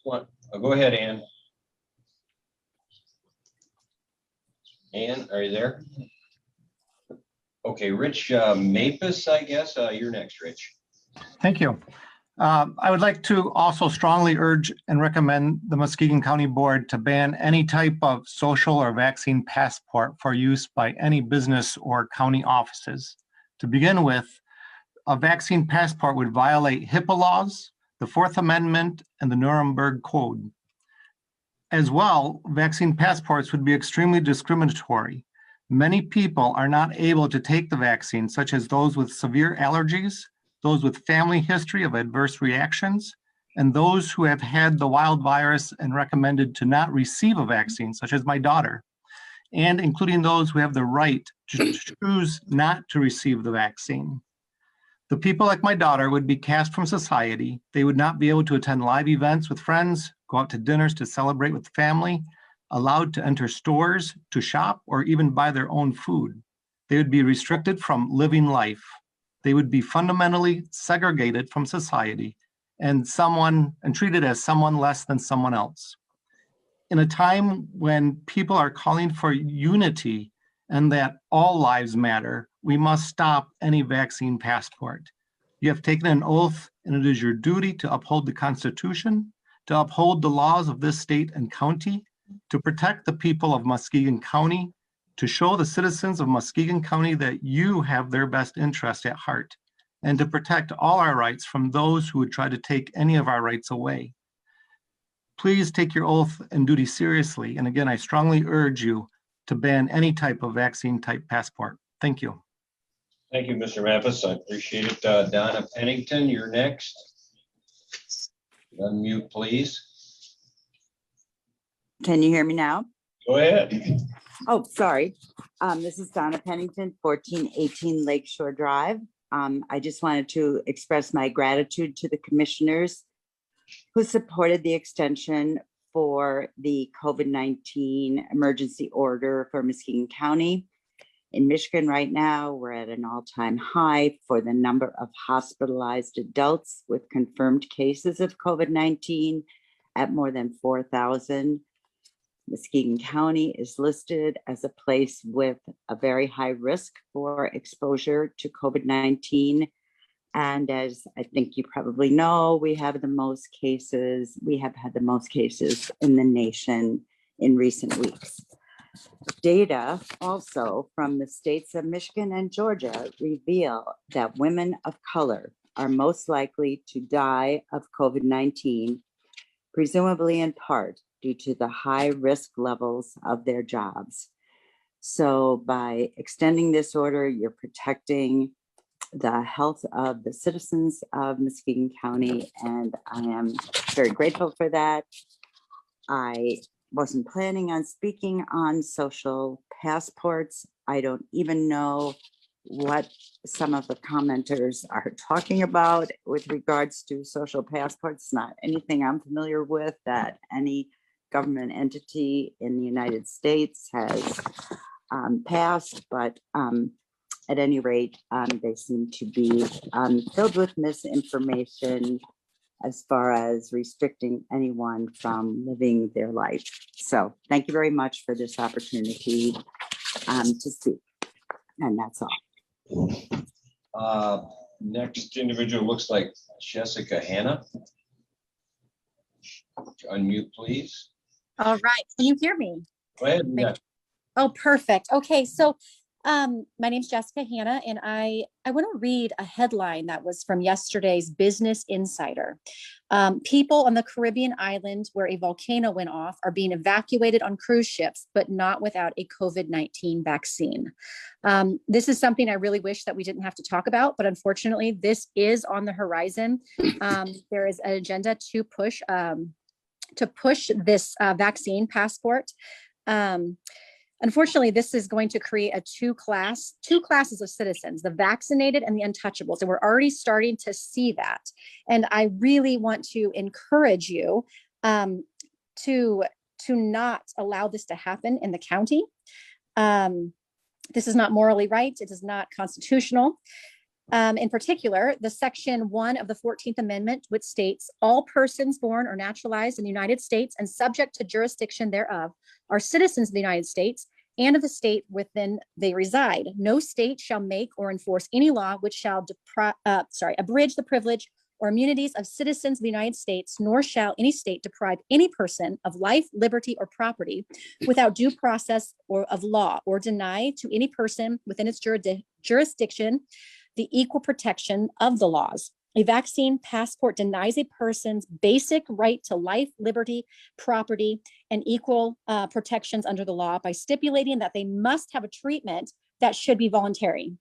Go ahead, Ann. Ann, are you there? Okay, Rich Mapus, I guess. You're next, Rich. Thank you. I would like to also strongly urge and recommend the Muskegon County Board to ban any type of social or vaccine passport for use by any business or county offices. To begin with, a vaccine passport would violate HIPAA laws, the Fourth Amendment, and the Nuremberg Code. As well, vaccine passports would be extremely discriminatory. Many people are not able to take the vaccine, such as those with severe allergies, those with family history of adverse reactions, and those who have had the wild virus and recommended to not receive a vaccine, such as my daughter, and including those who have the right to choose not to receive the vaccine. The people like my daughter would be cast from society. They would not be able to attend live events with friends, go out to dinners to celebrate with family, allowed to enter stores, to shop, or even buy their own food. They would be restricted from living life. They would be fundamentally segregated from society and treated as someone less than someone else. In a time when people are calling for unity and that all lives matter, we must stop any vaccine passport. You have taken an oath, and it is your duty to uphold the Constitution, to uphold the laws of this state and county, to protect the people of Muskegon County, to show the citizens of Muskegon County that you have their best interest at heart, and to protect all our rights from those who would try to take any of our rights away. Please take your oath and duty seriously. And again, I strongly urge you to ban any type of vaccine type passport. Thank you. Thank you, Mr. Mathis. I appreciate it. Donna Pennington, you're next. Unmute, please. Can you hear me now? Go ahead. Oh, sorry. This is Donna Pennington, 1418 Lakeshore Drive. I just wanted to express my gratitude to the commissioners who supported the extension for the COVID-19 emergency order for Muskegon County. In Michigan right now, we're at an all-time high for the number of hospitalized adults with confirmed cases of COVID-19 at more than 4,000. Muskegon County is listed as a place with a very high risk for exposure to COVID-19. And as I think you probably know, we have had the most cases in the nation in recent weeks. Data also from the states of Michigan and Georgia reveal that women of color are most likely to die of COVID-19, presumably in part due to the high risk levels of their jobs. So by extending this order, you're protecting the health of the citizens of Muskegon County, and I am very grateful for that. I wasn't planning on speaking on social passports. I don't even know what some of the commenters are talking about with regards to social passports. Not anything I'm familiar with that any government entity in the United States has passed, but at any rate, they seem to be filled with misinformation as far as restricting anyone from living their life. So thank you very much for this opportunity to speak. And that's all. Next individual looks like Jessica Hanna. Unmute, please. All right, can you hear me? Go ahead. Yeah. Oh, perfect. Okay, so my name's Jessica Hanna, and I want to read a headline that was from yesterday's Business Insider. People on the Caribbean island where a volcano went off are being evacuated on cruise ships, but not without a COVID-19 vaccine. This is something I really wish that we didn't have to talk about, but unfortunately, this is on the horizon. There is an agenda to push this vaccine passport. Unfortunately, this is going to create two classes of citizens, the vaccinated and the untouchables. And we're already starting to see that. And I really want to encourage you to not allow this to happen in the county. This is not morally right. It is not constitutional. In particular, the Section 1 of the 14th Amendment, which states all persons born or naturalized in the United States and subject to jurisdiction thereof are citizens of the United States and of the state within they reside. No state shall make or enforce any law which shall abridge the privilege or immunities of citizens of the United States, nor shall any state deprive any person of life, liberty, or property without due process or of law, or deny to any person within its jurisdiction the equal protection of the laws. A vaccine passport denies a person's basic right to life, liberty, property, and equal protections under the law by stipulating that they must have a treatment that should be voluntary.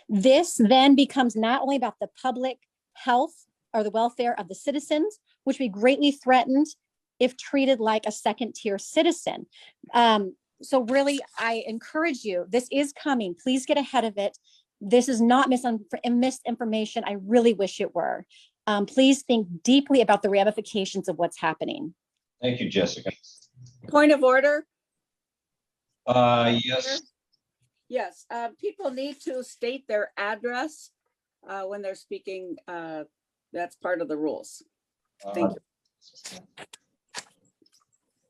This then becomes not only about the public health or the welfare of the citizens, which would be greatly threatened if treated like a second-tier citizen. So really, I encourage you, this is coming. Please get ahead of it. This is not misinformation. I really wish it were. Please think deeply about the ramifications of what's happening. Thank you, Jessica. Point of order? Yes. Yes, people need to state their address when they're speaking. That's part of the rules. Thank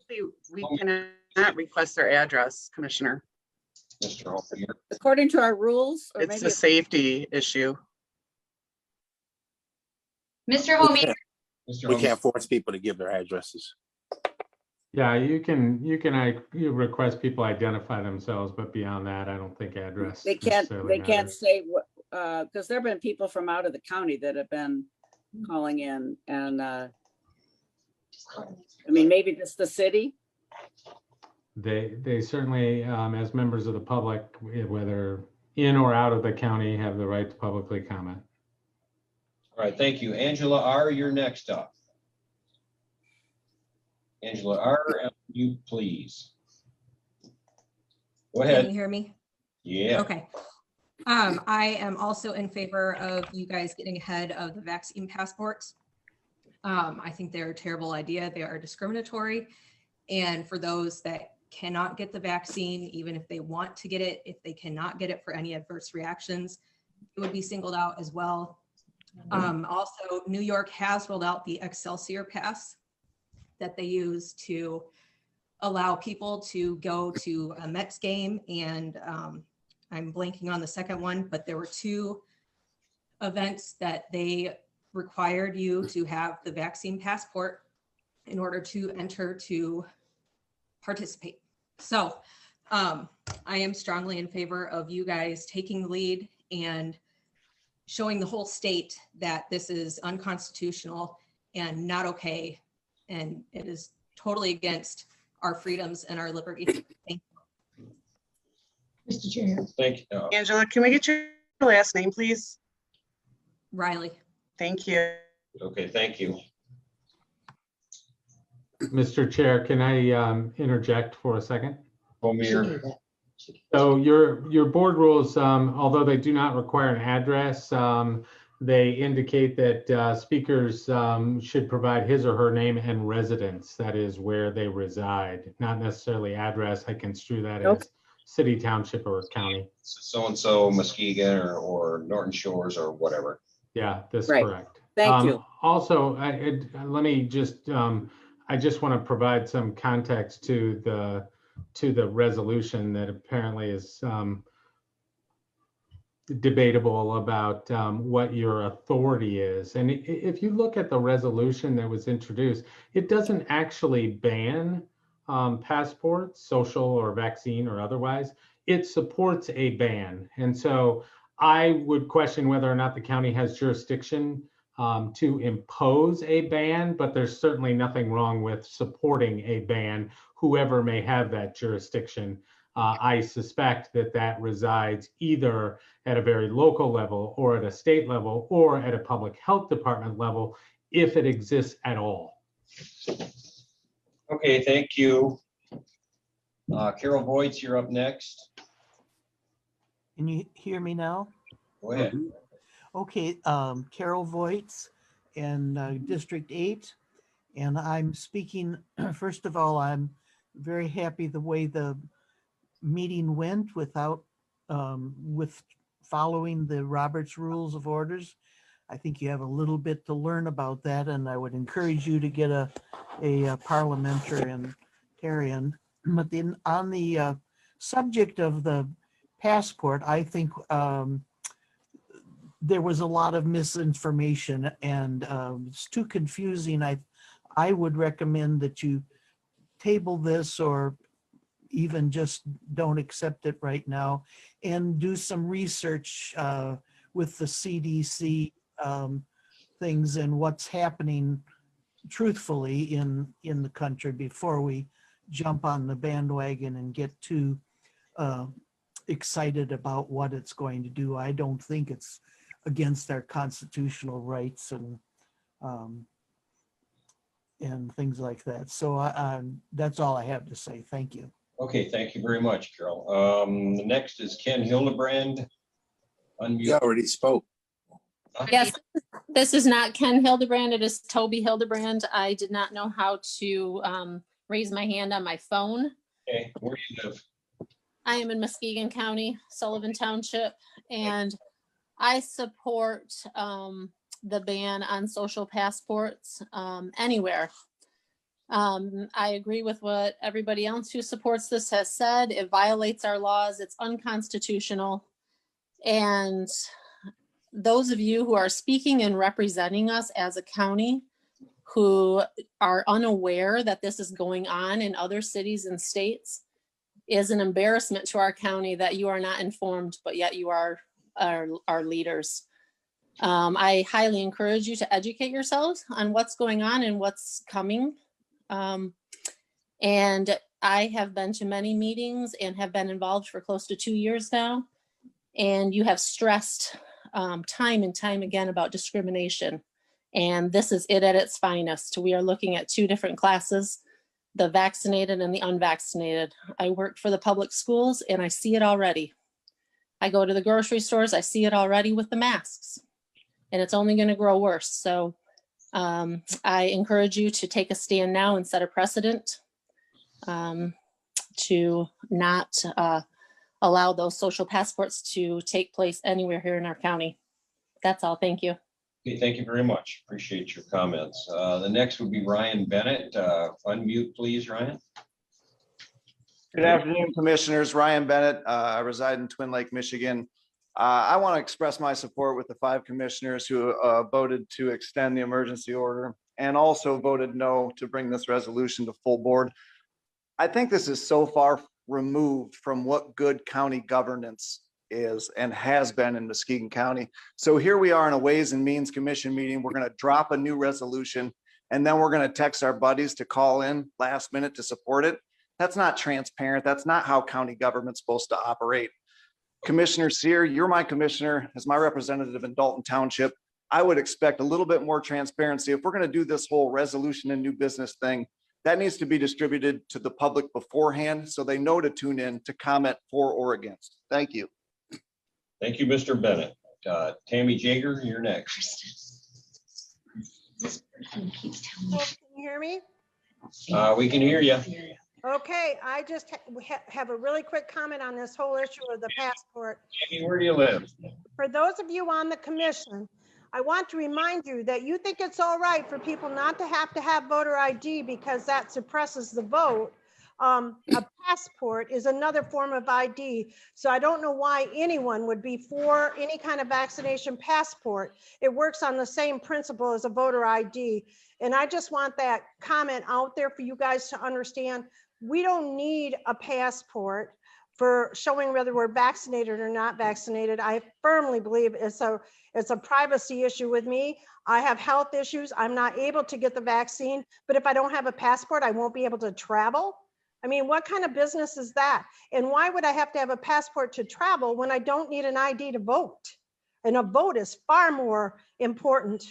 you. We cannot request their address, Commissioner. Mr. Hollier. According to our rules, or It's maybe a safety issue. Mr. We Homemaker, can't- we can't force people to give their addresses. Yeah, you request people identify themselves, but beyond that, I don't think address They can't, necessarily they can't matters. say what, because there've been people from out of the county that have been calling in and, I mean, maybe just the city. They certainly, as members of the public, whether in or out of the county, have the right to publicly comment. All right, thank you. Angela R., you're next up. Angela R., you please. Go Can you ahead. hear me? Yeah. Okay. I am also in favor of you guys getting ahead of the vaccine passports. I think they're a terrible idea. They are discriminatory. And for those that cannot get the vaccine, even if they want to get it, if they cannot get it for any adverse reactions, it would be singled out as well. Also, New York has rolled out the Excelsior Pass that they use to allow people to go to a Mets game. And I'm blanking on the second one, but there were 2 events that they required you to have the vaccine passport in order to enter to participate. So I am strongly in favor of you guys taking the lead and showing the whole state that this is unconstitutional and not okay. And it is totally against our freedoms and our liberty. Thank you. Mr. Chair. Thank you. Angela, can we get your last name, please? Riley. Thank you. Okay, thank you. Mr. Chair, can I interject for a second? Homer. So your board rules, although they do not require an address, they indicate that speakers should provide his or her name and residence, that is where they reside, not necessarily address. I construe that as city, township, or county. So-and-so Muskegon or Norton Shores or whatever. Yeah, that's Right. correct. Thank you. Also, let me just, I just want to provide some context to the resolution that apparently is debatable about what your authority is. And if you look at the resolution that was introduced, it doesn't actually ban passports, social or vaccine or otherwise. It supports a ban. And so I would question whether or not the county has jurisdiction to impose a ban, but there's certainly nothing wrong with supporting a ban, whoever may have that jurisdiction. I suspect that resides either at a very local level or at a state level or at a public health department level, if it exists at all. Okay, thank you. Carol Voigt, you're up next. Can you hear me now? Go ahead. Okay, Carol Voigt in District 8. And I'm speaking, first of all, I'm very happy the way the meeting went without, with following the Roberts Rules of Orders. I think you have a little bit to learn about that, and I would encourage you to get a parliamentarian. But then on the subject of the passport, I think there was a lot of misinformation and it's too confusing. I would recommend that you table this or even just don't accept it right now and do some research with the CDC things and what's happening truthfully in the country before we jump on the bandwagon and get too excited about what it's going to do. I don't think it's against our constitutional rights and things like that. So that's all I have to say. Thank you. Okay, thank you very much, Carol. The next is Ken Hildebrand. Unmute. You already spoke. Yes, this is not Ken Hildebrand. It is Toby Hildebrand. I did not know how to raise my hand on my phone. Okay, where do you live? I am in Muskegon County, Sullivan Township, and I support the ban on social passports anywhere. I agree with what everybody else who supports this has said. It violates our laws. It's unconstitutional. And those of you who are speaking and representing us as a county who are unaware that this is going on in other cities and states is an embarrassment to our county that you are not informed, but yet you are our leaders. I highly encourage you to educate yourselves on what's going on and what's coming. And I have been to many meetings and have been involved for close to 2 years now. And you have stressed time and time again about discrimination. And this is it at its finest. We are looking at two different classes, the vaccinated and the unvaccinated. I work for the public schools and I see it already. I go to the grocery stores, I see it already with the masks, and it's only going to grow worse. So I encourage you to take a stand now and set a precedent to not allow those social passports to take place anywhere here in our county. That's all. Thank you. Okay, thank you very much. Appreciate your comments. The next would be Ryan Bennett. Unmute, please, Ryan. Good afternoon, Commissioners. Ryan Bennett. I reside in Twin Lake, Michigan. I want to express my support with the 5 commissioners who voted to extend the emergency order and also voted no to bring this resolution to full board. I think this is so far removed from what good county governance is and has been in Muskegon County. So here we are in a Ways and Means Commission meeting. We're going to drop a new resolution and then we're going to text our buddies to call in last minute to support it. That's not transparent. That's not how county government's supposed to operate. Commissioner Sear, you're my commissioner, as my representative in Dalton Township. I would expect a little bit more transparency. If we're going to do this whole resolution and new business thing, that needs to be distributed to the public beforehand so they know to tune in to comment for or against. Thank you. Thank you, Mr. Bennett. Tammy Jager, you're next. Can you hear me? We can hear you. Okay, I just have a really quick comment on this whole issue of the passport. Tammy, where do you live? For those of you on the commission, I want to remind you that you think it's all right for people not to have voter ID because that suppresses the vote. A passport is another form of ID. So I don't know why anyone would be for any kind of vaccination passport. It works on the same principle as a voter ID. And I just want that comment out there for you guys to understand. We don't need a passport for showing whether we're vaccinated or not vaccinated. I firmly believe it's a privacy issue with me. I have health issues. I'm not able to get the vaccine, but if I don't have a passport, I won't be able to travel. I mean, what kind of business is that? And why would I have to have a passport to travel when I don't need an ID to vote? And a vote is far more important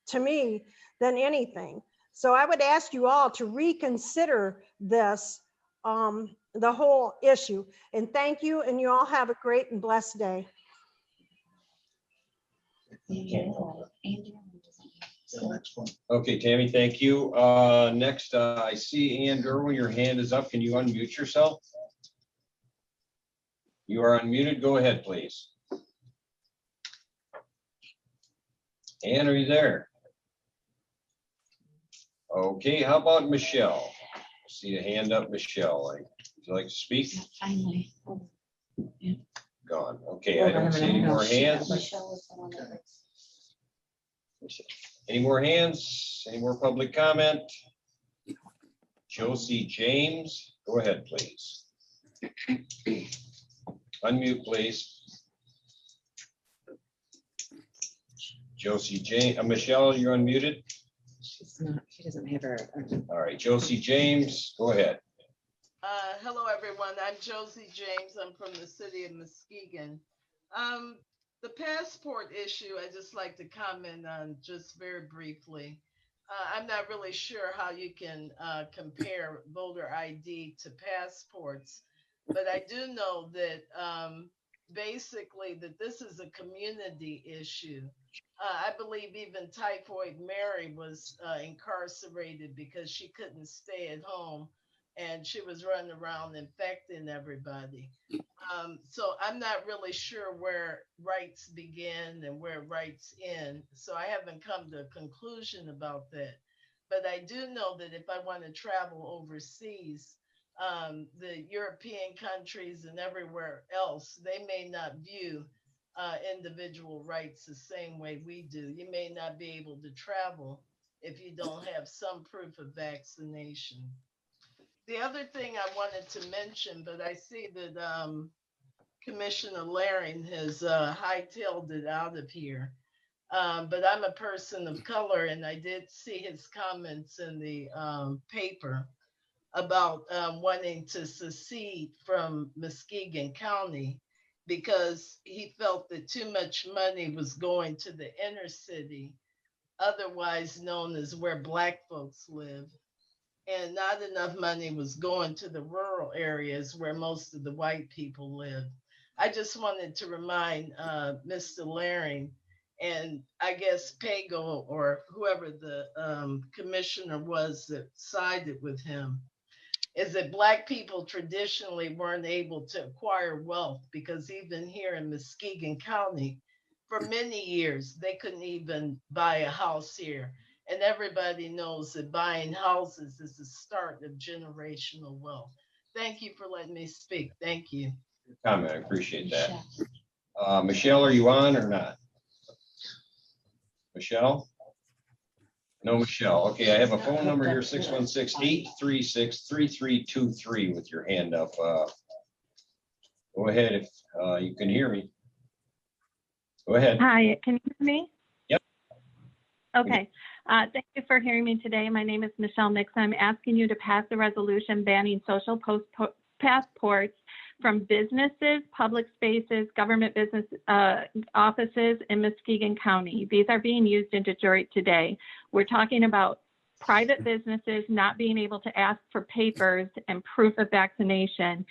to me than anything. So I would ask you all to reconsider this, the whole issue. And thank you, and you all have a great and blessed day. Okay, Tammy, thank you. Next, I see Ann Gerwin, your hand is up. Can you unmute yourself? You are unmuted. Go ahead, please. Ann, are you there? Okay, how about Michelle? See a hand up, Michelle. Would you like to speak? Finally. Gone. Okay, I don't see any more hands. Any more hands? Any more public comment? Josie James, go ahead, please. Unmute, please. Josie James, Michelle, you're unmuted. She's not, she doesn't have her. All right, Josie James, go ahead. Hello, everyone. I'm Josie James. I'm from the city of Muskegon. The passport issue, I just like to comment on just very briefly. I'm not really sure how you can compare voter ID to passports, but I do know that basically that this is a community issue. I believe even Typhoid Mary was incarcerated because she couldn't stay at home and she was running around infecting everybody. So I'm not really sure where rights begin and where rights end. So I haven't come to a conclusion about that. But I do know that if I want to travel overseas, the European countries and everywhere else, they may not view individual rights the same way we do. You may not be able to travel if you don't have some proof of vaccination. The other thing I wanted to mention, but I see that Commissioner Laring has hightailed it out of here. But I'm a person of color, and I did see his comments in the paper about wanting to secede from Muskegon County because he felt that too much money was going to the inner city, otherwise known as where Black folks live, and not enough money was going to the rural areas where most of the white people live. I just wanted to remind Mr. Laring and I guess Pago or whoever the commissioner was that sided with him, is that Black people traditionally weren't able to acquire wealth because even here in Muskegon County, for many years, they couldn't even buy a house here. And everybody knows that buying houses is the start of generational wealth. Thank you for letting me speak. Thank you. Comment, I appreciate that. Michelle, are you on or not? Michelle? No, Michelle. Okay, I have a phone number here, 616-836-3323 with your hand up. Go ahead if you can hear me. Go ahead. Hi, can you hear me? Yep. Okay. Thank you for hearing me today. My name is Michelle Nix. I'm asking you to pass a resolution banning social passports from businesses, public spaces, government business offices in Muskegon County. These are being used in Detroit today. We're talking about private businesses not being able to ask for papers and proof of vaccination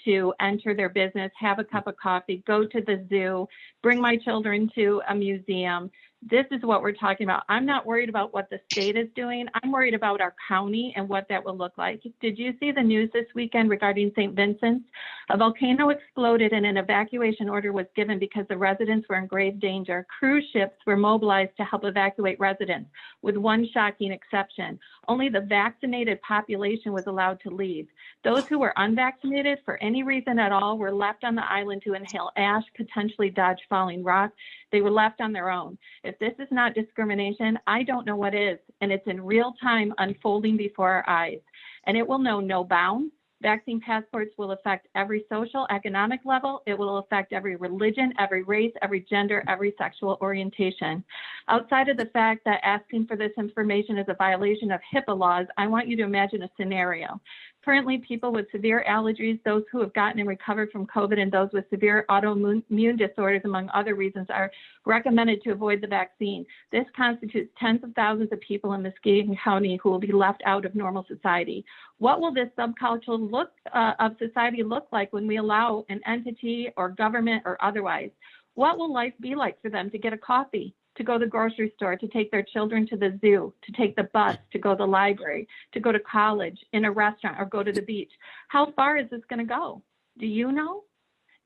to enter their business, have a cup of coffee, go to the zoo, bring my children to a museum. This is what we're talking about. I'm not worried about what the state is doing. I'm worried about our county and what that will look like. Did you see the news this weekend regarding St. Vincent's? A volcano exploded and an evacuation order was given because the residents were in grave danger. Cruise ships were mobilized to help evacuate residents, with one shocking exception. Only the vaccinated population was allowed to leave. Those who were unvaccinated for any reason at all were left on the island to inhale ash, potentially dodge falling rock. They were left on their own. If this is not discrimination, I don't know what is, and it's in real time unfolding before our eyes. And it will know no bounds. Vaccine passports will affect every social, economic level. It will affect every religion, every race, every gender, every sexual orientation. Outside of the fact that asking for this information is a violation of HIPAA laws, I want you to imagine a scenario. Currently, people with severe allergies, those who have gotten and recovered from COVID, and those with severe autoimmune disorders, among other reasons, are recommended to avoid the vaccine. This constitutes tens of thousands of people in Muskegon County who will be left out of normal society. What will this subculture of society look like when we allow an entity or government or otherwise? What will life be like for them to get a coffee, to go to the grocery store, to take their children to the zoo, to take the bus, to go to the library, to go to college, in a restaurant, or go to the beach? How far is this going to go? Do you know?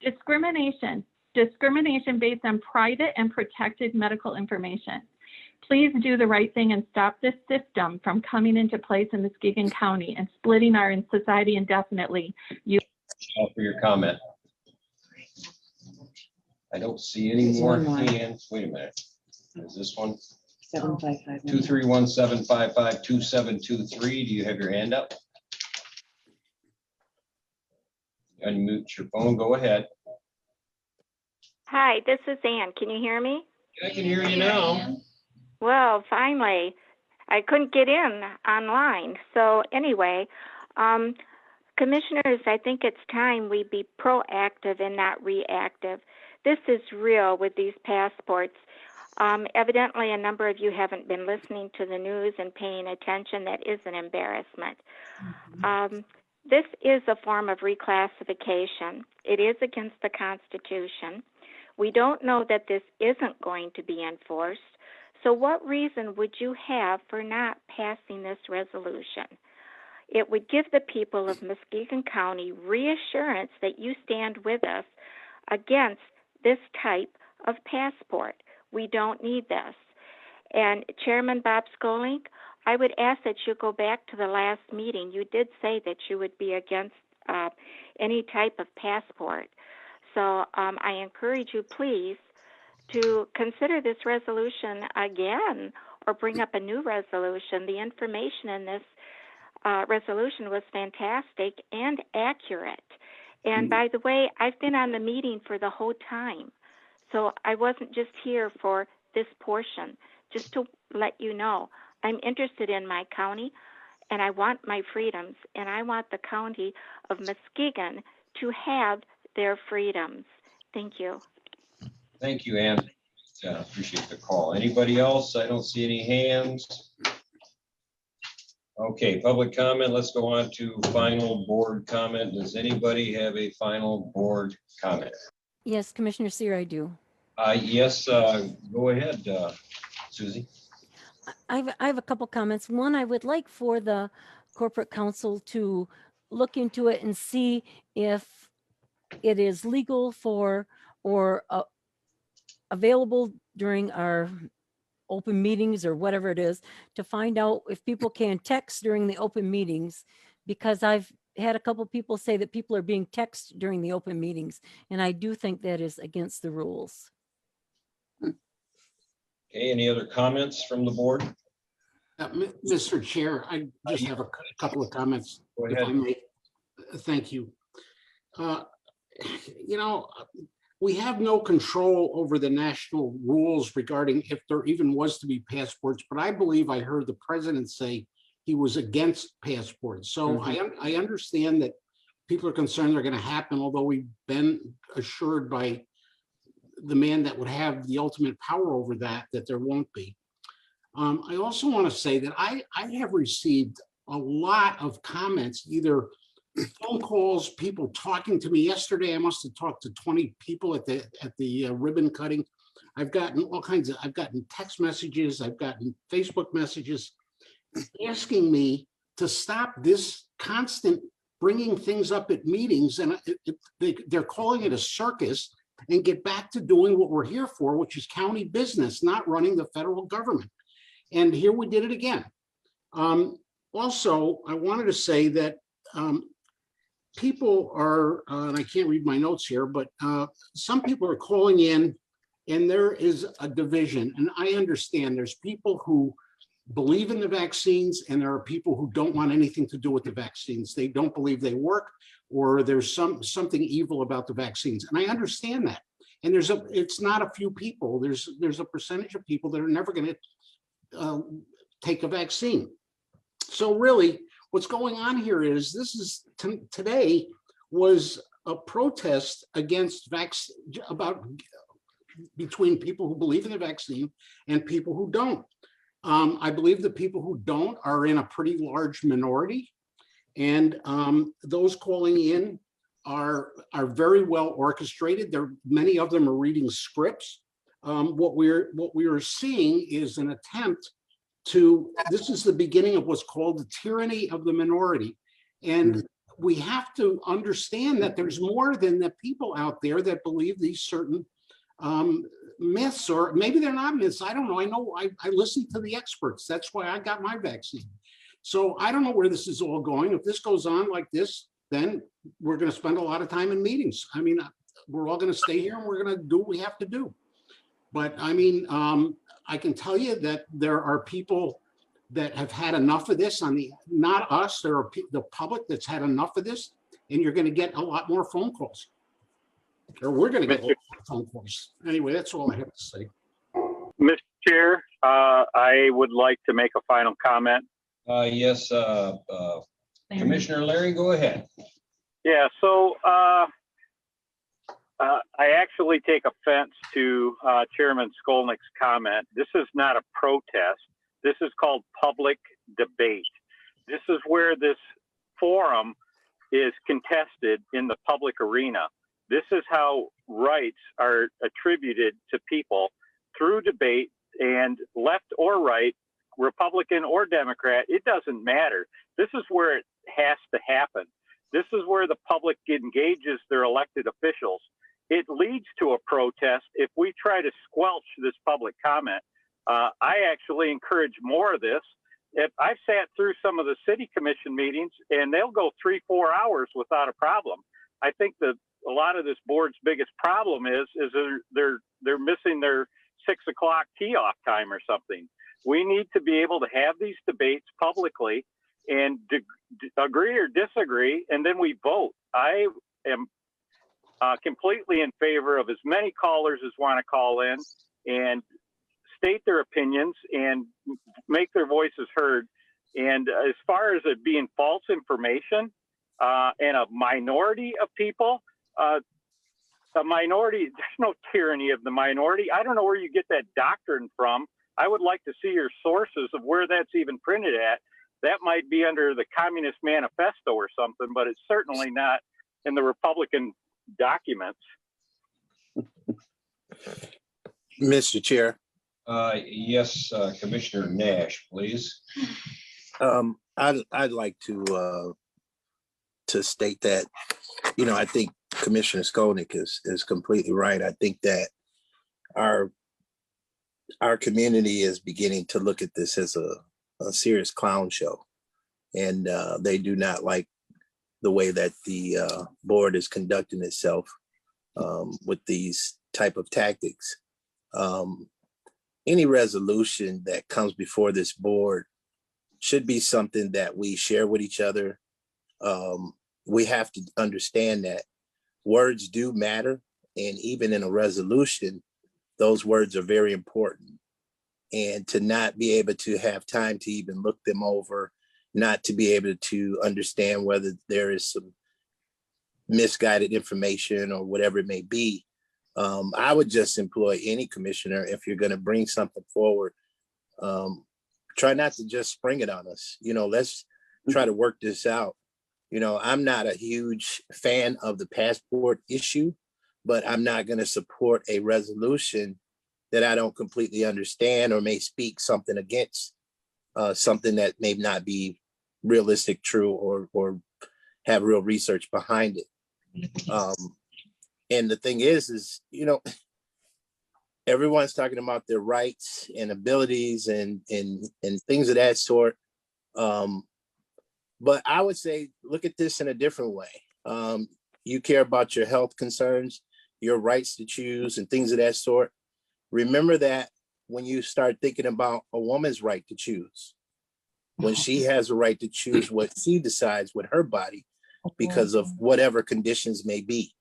Discrimination based on private and protected medical information. Please do the right thing and stop this system from coming into place in Muskegon County and splitting our society indefinitely. Michelle, for your comment. I don't see any There's more one more. hands. Wait a minute. Is this one? 755. 231-755-2723. Do you have your hand up? Unmute your phone. Go ahead. Hi, this is Ann. Can you hear me? I can hear you now. Well, finally, I couldn't get in online. So anyway, commissioners, I think it's time we be proactive and not reactive. This is real with these passports. Evidently, a number of you haven't been listening to the news and paying attention. That is an embarrassment. This is a form of reclassification. It is against the Constitution. We don't know that this isn't going to be enforced. So what reason would you have for not passing this resolution? It would give the people of Muskegon County reassurance that you stand with us against this type of passport. We don't need this. And Chairman Bob Skolink, I would ask that you go back to the last meeting. You did say that you would be against any type of passport. So I encourage you, please, to consider this resolution again or bring up a new resolution. The information in this resolution was fantastic and accurate. And by the way, I've been on the meeting for the whole time. So I wasn't just here for this portion. Just to let you know, I'm interested in my county and I want my freedoms, and I want the county of Muskegon to have their freedoms. Thank you. Thank you, Ann. Appreciate the call. Anybody else? I don't see any hands. Okay, public comment. Let's go on to final board comment. Does anybody have a final board comment? Yes, Commissioner Seer, I do. Yes, go ahead, Susie. I have a couple comments. One, I would like for the corporate council to look into it and see if it is legal for or available during our open meetings or whatever it is, to find out if people can text during the open meetings, because I've had a couple people say that people are being texted during the open meetings, and I do think that is against the rules. Okay, any other comments from the board? Mr. Chair, I just have a couple of comments. Go if I ahead. may. Thank you. You know, we have no control over the national rules regarding if there even was to be passports, but I believe I heard the president say he was against passports. So I understand that people are concerned they're going to happen, although we've been assured by the man that would have the ultimate power over that there won't be. I also want to say that I have received a lot of comments, either phone calls, people talking to me. Yesterday, I must have talked to 20 people at the ribbon cutting. I've gotten I've gotten text messages, I've gotten Facebook messages asking me to stop this constant bringing things up at meetings, and they're calling it a circus, and get back to doing what we're here for, which is county business, not running the federal government. And here we did it again. Also, I wanted to say that people are, and I can't read my notes here, but some people are calling in and there is a division. And I understand there's people who believe in the vaccines and there are people who don't want anything to do with the vaccines. They don't believe they work, or there's something evil about the vaccines. And I understand that. And it's not a few people. There's a percentage of people that are never going to take a vaccine. So really, what's going on here is today was a protest against between people who believe in the vaccine and people who don't. I believe the people who don't are in a pretty large minority, and those calling in are very well orchestrated. Many of them are reading scripts. What we are seeing is an attempt this is the beginning of what's called the tyranny of the minority. And we have to understand that there's more than the people out there that believe these certain myths, or maybe they're not myths. I don't know. I listen to the experts. That's why I got my vaccine. So I don't know where this is all going. If this goes on like this, then we're going to spend a lot of time in meetings. I mean, we're all going to stay here and we're going to do what we have to do. But I mean, I can tell you that there are people that have had enough of this not us, there are the public that's had enough of this, and you're going to get a lot more phone calls. Or we're going to get a lot more phone calls. Anyway, that's all I have to say. Mr. Chair, I would like to make a final comment. Yes, Commissioner Larry, go ahead. Yeah, so I actually take offense to Chairman Skolnick's comment. This is not a protest. This is called public debate. This is where this forum is contested in the public arena. This is how rights are attributed to people through debate, and left or right, Republican or Democrat, it doesn't matter. This is where it has to happen. This is where the public engages their elected officials. It leads to a protest if we try to squelch this public comment. I actually encourage more of this. If I've sat through some of the city commission meetings and they'll go 3-4 hours without a problem. I think the a lot of this board's biggest problem is they're missing their 6 o'clock tee off time or something. We need to be able to have these debates publicly and agree or disagree, and then we vote. I am completely in favor of as many callers as want to call in and state their opinions and make their voices heard. And as far as it being false information and a minority of people, a minority, there's no tyranny of the minority. I don't know where you get that doctrine from. I would like to see your sources of where that's even printed at. That might be under the Communist Manifesto or something, but it's certainly not in the Republican documents. Mr. Chair. Yes, Commissioner Nash, please. I'd like to state that, I think Commissioner Skolnick is completely right. I think that our community is beginning to look at this as a serious clown show, and they do not like the way that the board is conducting itself with these type of tactics. Any resolution that comes before this board should be something that we share with each other. We have to understand that words do matter, and even in a resolution, those words are very important. And to not be able to have time to even look them over, not to be able to understand whether there is some misguided information or whatever it may be, I would just employ any commissioner, if you're going to bring something forward, try not to just spring it on us. Let's try to work this out. I'm not a huge fan of the passport issue, but I'm not going to support a resolution that I don't completely understand or may speak something against something that may not be realistic, true, or have real research behind it. And the thing is, everyone's talking about their rights and abilities and things of that sort. But I would say, look at this in a different way. You care about your health concerns, your rights to choose and things of that sort. Remember that when you start thinking about a woman's right to choose, when she has a right to choose what she decides with her body because of whatever conditions may be.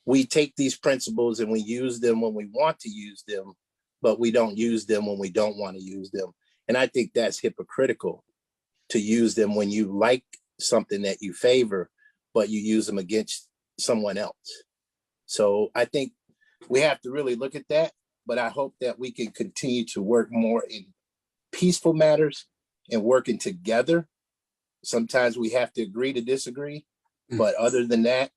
We take these principles and we use them when we want to use them, but we don't use them when we don't want to use them. And I think that's hypocritical to use them when you like something that you favor, but you use them against someone else. So I think we have to really look at that, but I hope that we can continue to work more in peaceful matters and working together. Sometimes we have to agree to disagree, but other than that,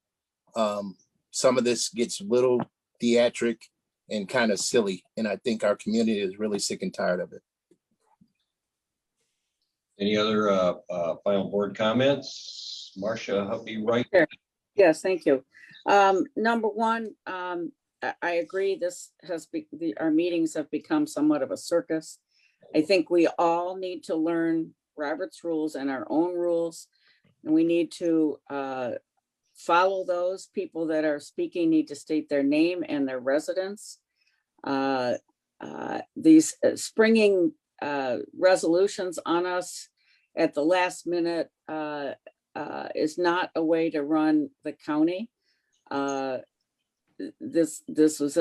some of this gets a little theatric and kind of silly. And I think our community is really sick and tired of it. Any other final board comments? Marcia Huppy, right? Sure. Yes, thank you. Number one, I agree. This has our meetings have become somewhat of a circus. I think we all need to learn Robert's rules and our own rules, and we need to follow those. People that are speaking need to state their name and their residence. These springing resolutions on us at the last minute is not a way to run the county. This was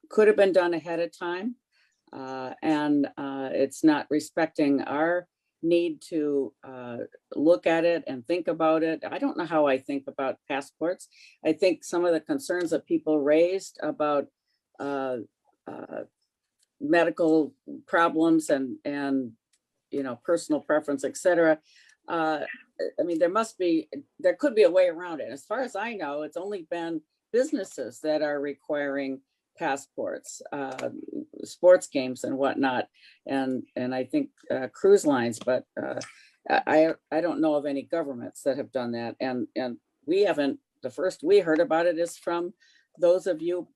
could have been done ahead of time, and it's not respecting our need to look at it and think about it. I don't know how I think about passports. I think some of the concerns that people raised about medical problems and personal preference, etc. There could be a way around it. As far as I know, it's only been businesses that are requiring passports, sports games and whatnot, and I think cruise lines, but I don't know of any governments that have done that, and we haven't. The first we heard about it is from those of you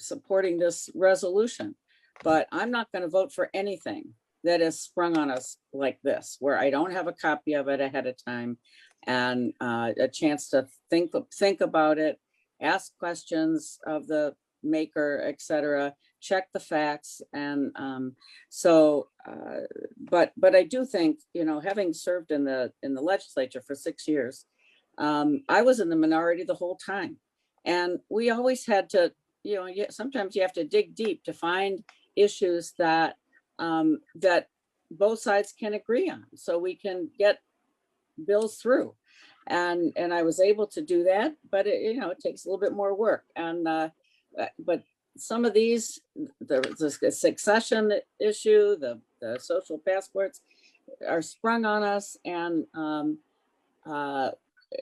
supporting this resolution, but I'm not going to vote for anything that has sprung on us like this, where I don't have a copy of it ahead of time and a chance to think about it, ask questions of the maker, etc., check the facts. And but I do think, having served in the legislature for 6 years, I was in the minority the whole time. And we always had to, sometimes you have to dig deep to find issues that that both sides can agree on, so we can get bills through. And I was able to do that, but it takes a little bit more work. And but some of these, the succession issue, the social passports are sprung on us, and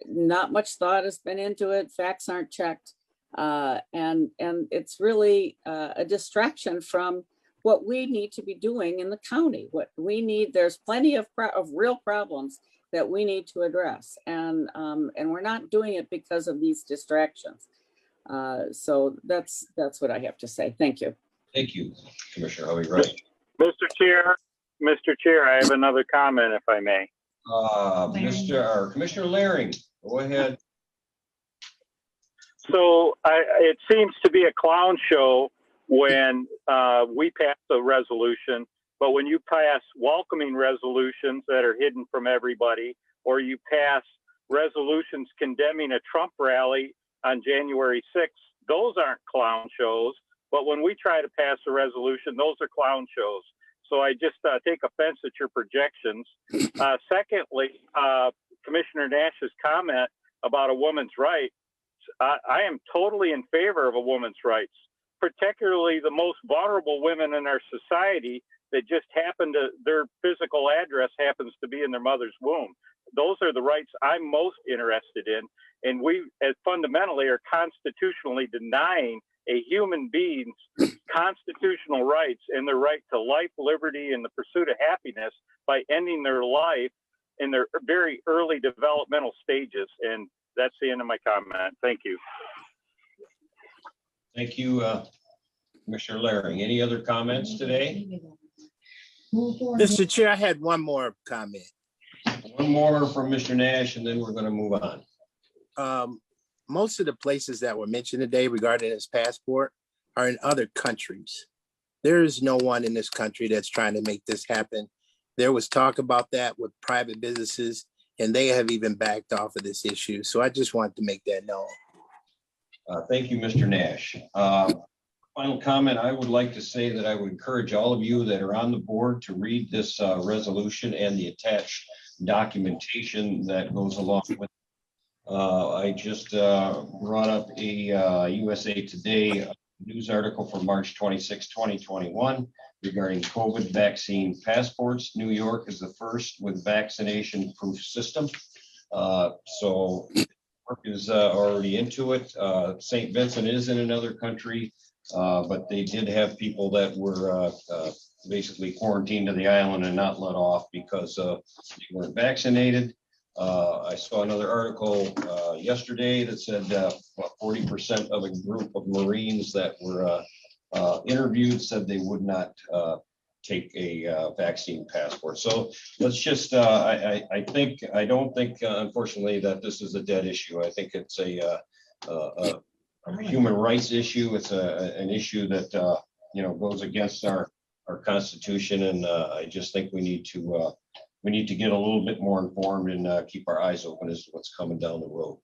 not much thought has been into it. Facts aren't checked. And it's really a distraction from what we need to be doing in the county. What we need, there's plenty of real problems that we need to address. And we're not doing it because of these distractions. So that's what I have to say. Thank you. Thank you, Commissioner Howie Wright. Mr. Chair, I have another comment, if I may. Commissioner Laring, go ahead. So it seems to be a clown show when we pass a resolution, but when you pass welcoming resolutions that are hidden from everybody, or you pass resolutions condemning a Trump rally on January 6th, those aren't clown shows. But when we try to pass a resolution, those are clown shows. So I just take offense at your projections. Secondly, Commissioner Nash's comment about a woman's rights, I am totally in favor of a woman's rights, particularly the most vulnerable women in our society that just their physical address happens to be in their mother's womb. Those are the rights I'm most interested in. And we, as fundamentally, are constitutionally denying a human being's constitutional rights and their right to life, liberty, and the pursuit of happiness by ending their life in their very early developmental stages. And that's the end of my comment. Thank you. Thank you, Commissioner Laring. Any other comments today? Mr. Chair, I had one more comment. One more from Mr. Nash, and then we're going to move on. Most of the places that were mentioned today regarding this passport are in other countries. There is no one in this country that's trying to make this happen. There was talk about that with private businesses, and they have even backed off of this issue. So I just wanted to make that known. Thank you, Mr. Nash. Final comment, I would like to say that I would encourage all of you that are on the board to read this resolution and the attached documentation that goes along with it. I just brought up a USA Today news article from March 26, 2021 regarding COVID vaccine passports. New York is the first with vaccination proof system. So work is already into it. St. Vincent is in another country, but they did have people that were basically quarantined to the island and not let off because they weren't vaccinated. I saw another article yesterday that said 40% of a group of Marines that were interviewed said they would not take a vaccine passport. So let's just, I don't think, unfortunately, that this is a dead issue. I think it's a human rights issue. It's an issue that, goes against our Constitution. And I just think we need to get a little bit more informed and keep our eyes open as to what's coming down the road.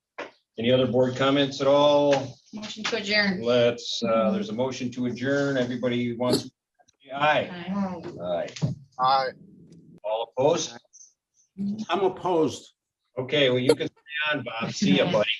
Any other board comments at all? Motion to adjourn. There's a motion to adjourn. Everybody wants to say aye. Aye. Aye. All opposed? I'm opposed. Okay, well, you can stay on, Bob. See ya, buddy.